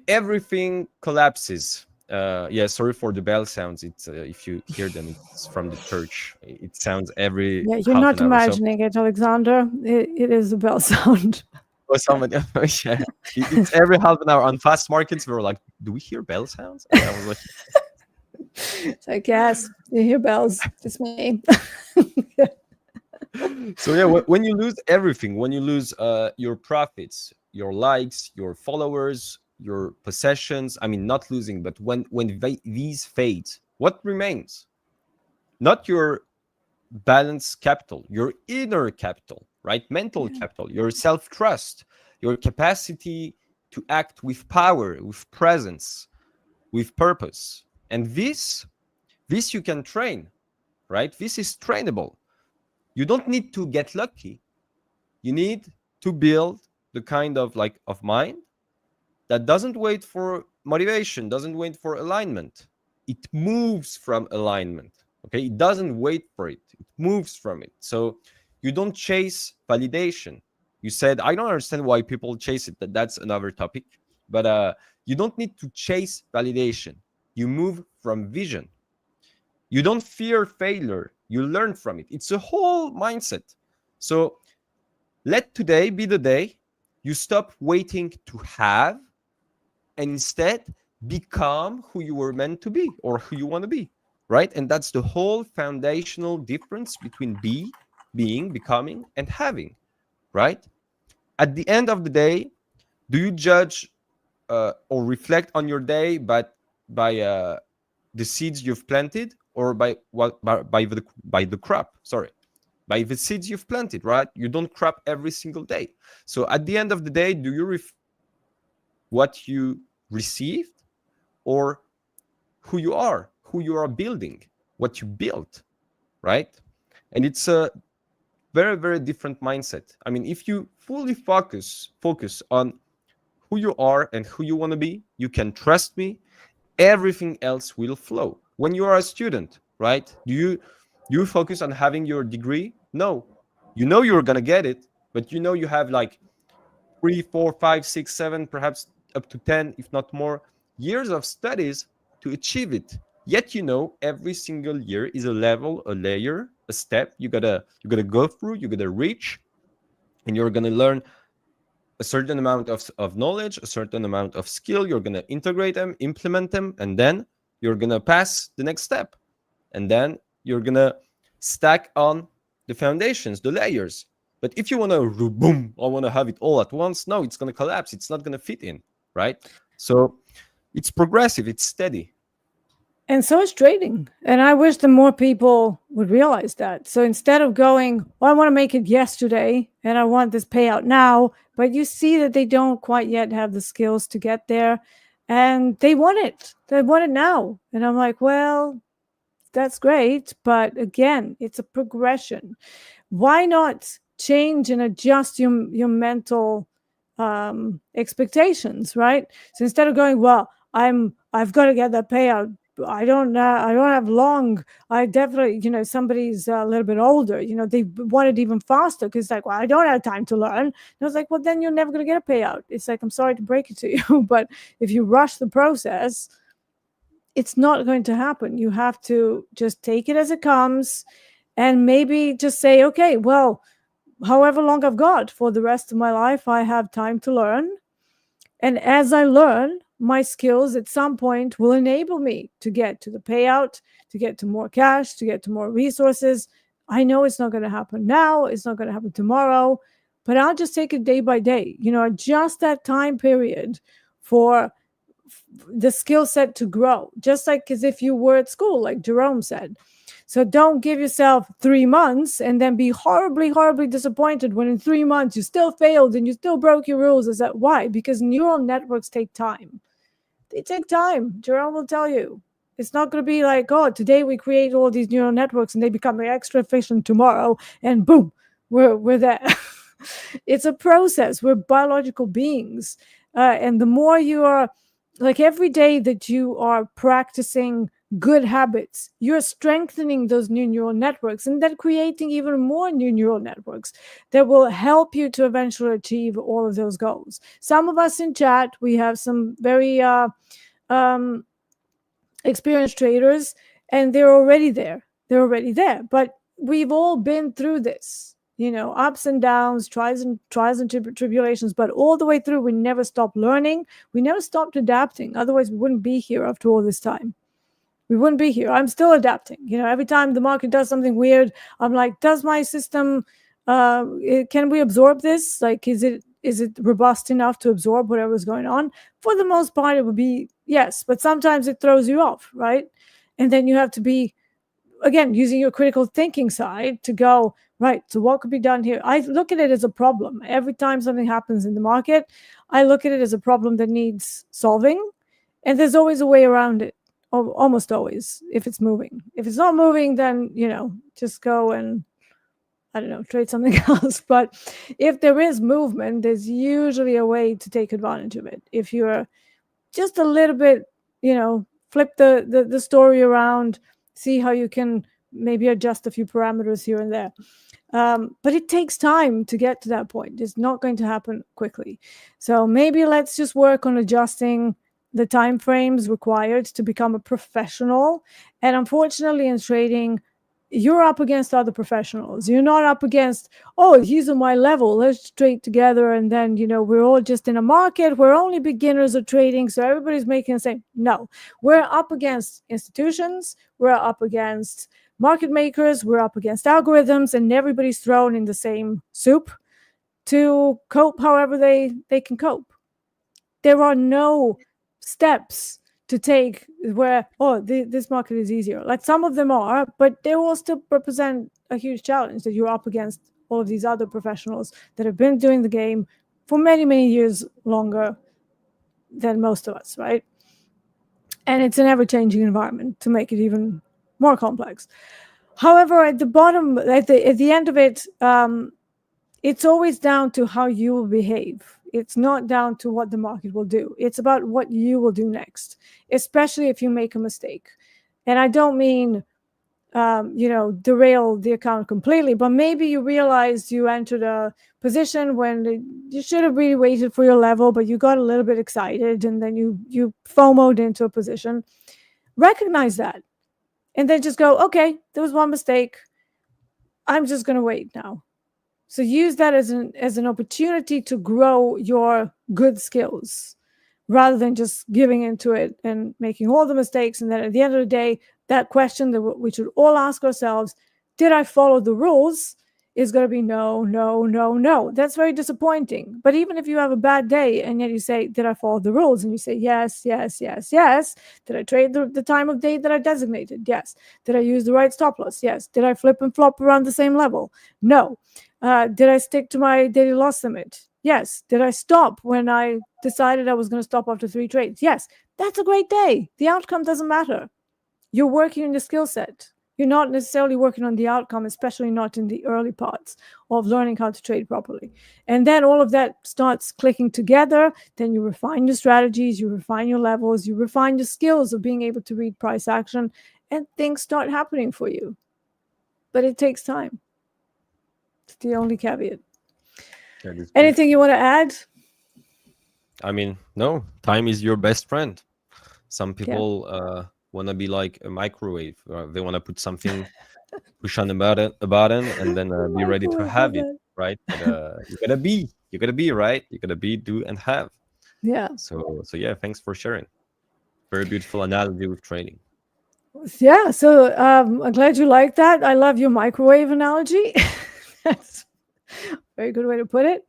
everything collapses, yeah, sorry for the bell sounds. It's if you hear them, it's from the church. It sounds every Yeah, you're half not an hour. So imagining it, Alexander. It is a bell sound. or somebody, yeah, it's every half an hour on fast markets. We were like, do we hear bell sounds? And I was like, It's like, yes, you hear bells. It's me. so yeah, when you lose everything, when you lose your profits, your likes, your followers, your possessions, I mean, not losing, but when these fade, what remains? Not your balance capital, your inner capital, right? Mental Yeah. capital, your self-trust, your capacity to act with power, with presence, with purpose. And this you can train, right? This is trainable. You don't need to get lucky. You need to build the kind of like of mind that doesn't wait for motivation, doesn't wait for alignment. It moves from alignment. Okay, it doesn't wait for it, it moves from it. So you don't chase validation. You said, I don't understand why people chase it. That's another topic. But you don't need to chase validation. You move from vision. You don't fear failure, you learn from it. It's a whole mindset. So let today be the day you stop waiting to have and instead become who you were meant to be or who you want to be, right? And that's the whole foundational difference between being, becoming, and having, right? At the end of the day, do you judge or reflect on your day by the seeds you've planted, or by the crop? Sorry. by the seeds you've planted, right? You don't crop every single day. So at the end of the day, do you what you received, or who you are building, what you built, right? And it's a very, very different mindset. I mean, if you fully focus on who you are and who you want to be, you can trust me, everything else will flow. When you are a student, right? Do you focus on having your degree? No. You know you're gonna get it, but you know you have like 3, 4, 5, 6, 7, perhaps up to 10, if not more, years of studies to achieve it. Yet you know every single year is a level, a layer, a step you gotta go through, you gotta reach, and you're gonna learn a certain amount of knowledge, a certain amount of skill. You're gonna integrate them, implement them, and then you're gonna pass the next step. And then you're gonna stack on the foundations, the layers. But if you want to boom, I want to have it all at once, no, it's going to collapse. It's not going to fit in, right? So it's progressive, it's steady. And so is trading. And I wish that more people would realize that. So instead of going, well, I want to make it yesterday and I want this payout now, but you see that they don't quite yet have the skills to get there and they want it. They want it now. And I'm like, well, that's great. But again, it's a progression. Why not change and adjust your mental expectations, right? So instead of going, well, I've got to get that payout. I don't have long. I definitely, somebody's a little bit older, they want it even faster because like, well, I don't have time to learn. And I was like, well, then you're never going to get a payout. It's like, I'm sorry to break it to you, but if you rush the process, it's not going to happen. You have to just take it as it comes and maybe just say, okay, well, however long I've got for the rest of my life, I have time to learn. And as I learn, my skills at some point will enable me to get to the payout, to get to more cash, to get to more resources. I know it's not going to happen now. It's not going to happen tomorrow, but I'll just take it day by day, adjust that time period for the skill set to grow, just like as if you were at school, like Jerome said. So don't give yourself 3 months and then be horribly, horribly disappointed when in 3 months you still failed and you still broke your rules. Is that why? Because neural networks take time. They take time. Jerome will tell you. It's not going to be like, oh, today we create all these neural networks and they become extra efficient tomorrow and boom, we're there. It's a process. We're biological beings. And the more you are, like every day that you are practicing good habits, you're strengthening those new neural networks and then creating even more new neural networks that will help you to eventually achieve all of those goals. Some of us in chat, we have some very experienced traders and they're already there. But we've all been through this, ups and downs, trials and tribulations, but all the way through, we never stopped learning. We never stopped adapting. Otherwise, we wouldn't be here after all this time. We wouldn't be here. I'm still adapting. Every time the market does something weird, I'm like, does my system, can we absorb this? Like, is it robust enough to absorb whatever's going on? For the most part, it would be yes, but sometimes it throws you off, right? And then you have to be, again, using your critical thinking side to go, right, so what could be done here? I look at it as a problem. Every time something happens in the market, I look at it as a problem that needs solving, and there's always a way around it. Almost always, if it's moving. If it's not moving, then just go and I don't know, trade something else. But if there is movement, there's usually a way to take advantage of it. If you're just a little bit, flip the story around, see how you can maybe adjust a few parameters here and there. But it takes time to get to that point. It's not going to happen quickly. So maybe let's just work on adjusting the time frames required to become a professional. And unfortunately, in trading, you're up against other professionals. You're not up against, oh, he's on my level, let's trade together. And then, we're all just in a market. We're only beginners of trading, so everybody's making the same. No, we're up against institutions. We're up against market makers. We're up against algorithms, and everybody's thrown in the same soup to cope however they can cope. There are no steps to take where, this market is easier. Like some of them are, but they all still represent a huge challenge that you're up against all of these other professionals that have been doing the game for many, many years longer than most of us, right? And it's an ever-changing environment to make it even more complex. However, at the bottom, at the end of it, it's always down to how you will behave. It's not down to what the market will do. It's about what you will do next, especially if you make a mistake. And I don't mean, derail the account completely, but maybe you realized you entered a position when you should have really waited for your level, but you got a little bit excited and then you FOMO'd into a position. Recognize that. And then just go, okay, there was one mistake. I'm just going to wait now. So use that as an opportunity to grow your good skills rather than just giving into it and making all the mistakes. And then at the end of the day, that question that we should all ask ourselves, did I follow the rules? Is going to be no, no, no, no. That's very disappointing. But even if you have a bad day and yet you say, did I follow the rules? And you say, yes, yes, yes, yes. Did I trade the time of day that I designated? Yes. Did I use the right stop loss? Yes. Did I flip and flop around the same level? No. Did I stick to my daily loss limit? Yes. Did I stop when I decided I was going to stop after 3 trades? Yes. That's a great day. The outcome doesn't matter. You're working on your skill set. You're not necessarily working on the outcome, especially not in the early parts of learning how to trade properly. And then all of that starts clicking together. Then you refine your strategies, you refine your levels, you refine your skills of being able to read price action, and things start happening for you. But it takes time. It's the only caveat. Anything you want to add? I mean, no, time is your best friend. Some people want to be like a microwave. They want to put something, push on a button, and then be ready to have it, right? But, you gotta be right. You gotta be, do, and have. Yeah. So yeah, thanks for sharing. Very beautiful analogy with trading. Yeah. So I'm glad you like that. I love your microwave analogy. That's a very good way to put it.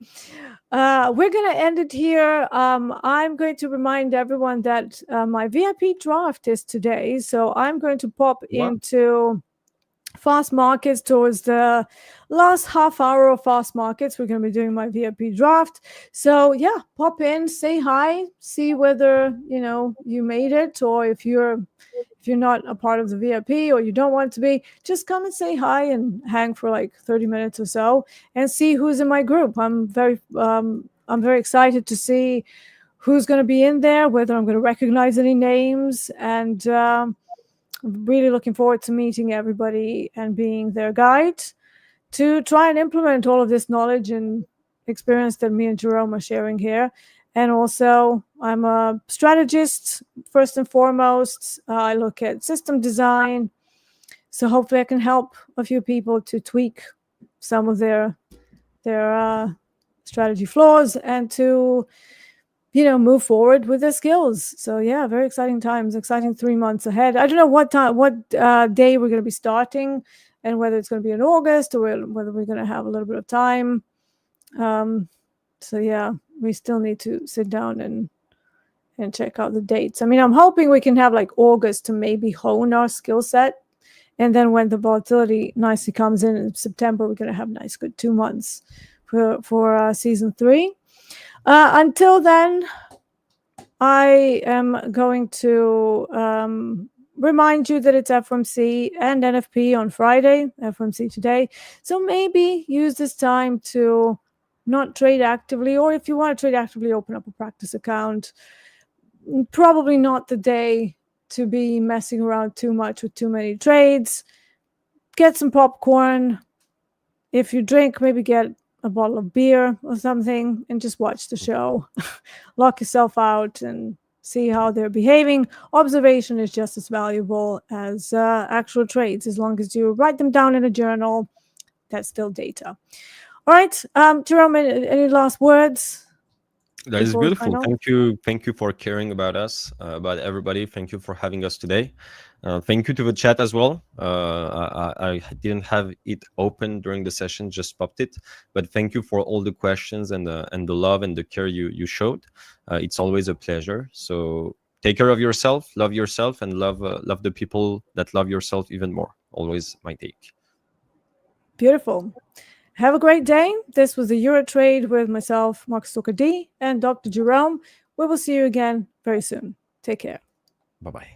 We're going to end it here. I'm going to remind everyone that my VIP draft is today. So I'm going to pop into fast markets towards the last half hour of fast markets. We're going to be doing my VIP draft. So yeah, pop in, say hi, see whether, you made it, or if you're not a part of the VIP or you don't want to be, just come and say hi and hang for like 30 minutes or so and see who's in my group. I'm very excited to see who's going to be in there, whether I'm going to recognize any names, and really looking forward to meeting everybody and being their guide to try and implement all of this knowledge and experience that me and Jerome are sharing here. And also, I'm a strategist, first and foremost. I look at system design. So hopefully I can help a few people to tweak some of their strategy flaws and to, move forward with their skills. So yeah, very exciting times, exciting 3 months ahead. I don't know what day we're going to be starting and whether it's going to be in August or whether we're going to have a little bit of time. So yeah, we still need to sit down and check out the dates. I mean, I'm hoping we can have like August to maybe hone our skill set. And then when the volatility nicely comes in September, we're going to have nice, good 2 months for season 3. Until then, I am going to remind you that it's FOMC and NFP on Friday, FOMC today. So maybe use this time to not trade actively, or if you want to trade actively, open up a practice account. Probably not the day to be messing around too much with too many trades. Get some popcorn. If you drink, maybe get a bottle of beer or something and just watch the show. Lock yourself out and see how they're behaving. Observation is just as valuable as actual trades. As long as you write them down in a journal, that's still data. All right, Jerome, any last words? That is beautiful. Thank you for caring about us, about everybody. Thank you for having us today. Thank you to the chat as well. I didn't have it open during the session, just popped it. But thank you for all the questions and the love and the care you showed. It's always a pleasure. So take care of yourself, and love the people that love yourself even more. Always my take. Beautiful. Have a great day. This was the Euro Trade with myself, Mark Stalker D, and Dr. Jerome. We will see you again very soon. Take care. Bye-bye.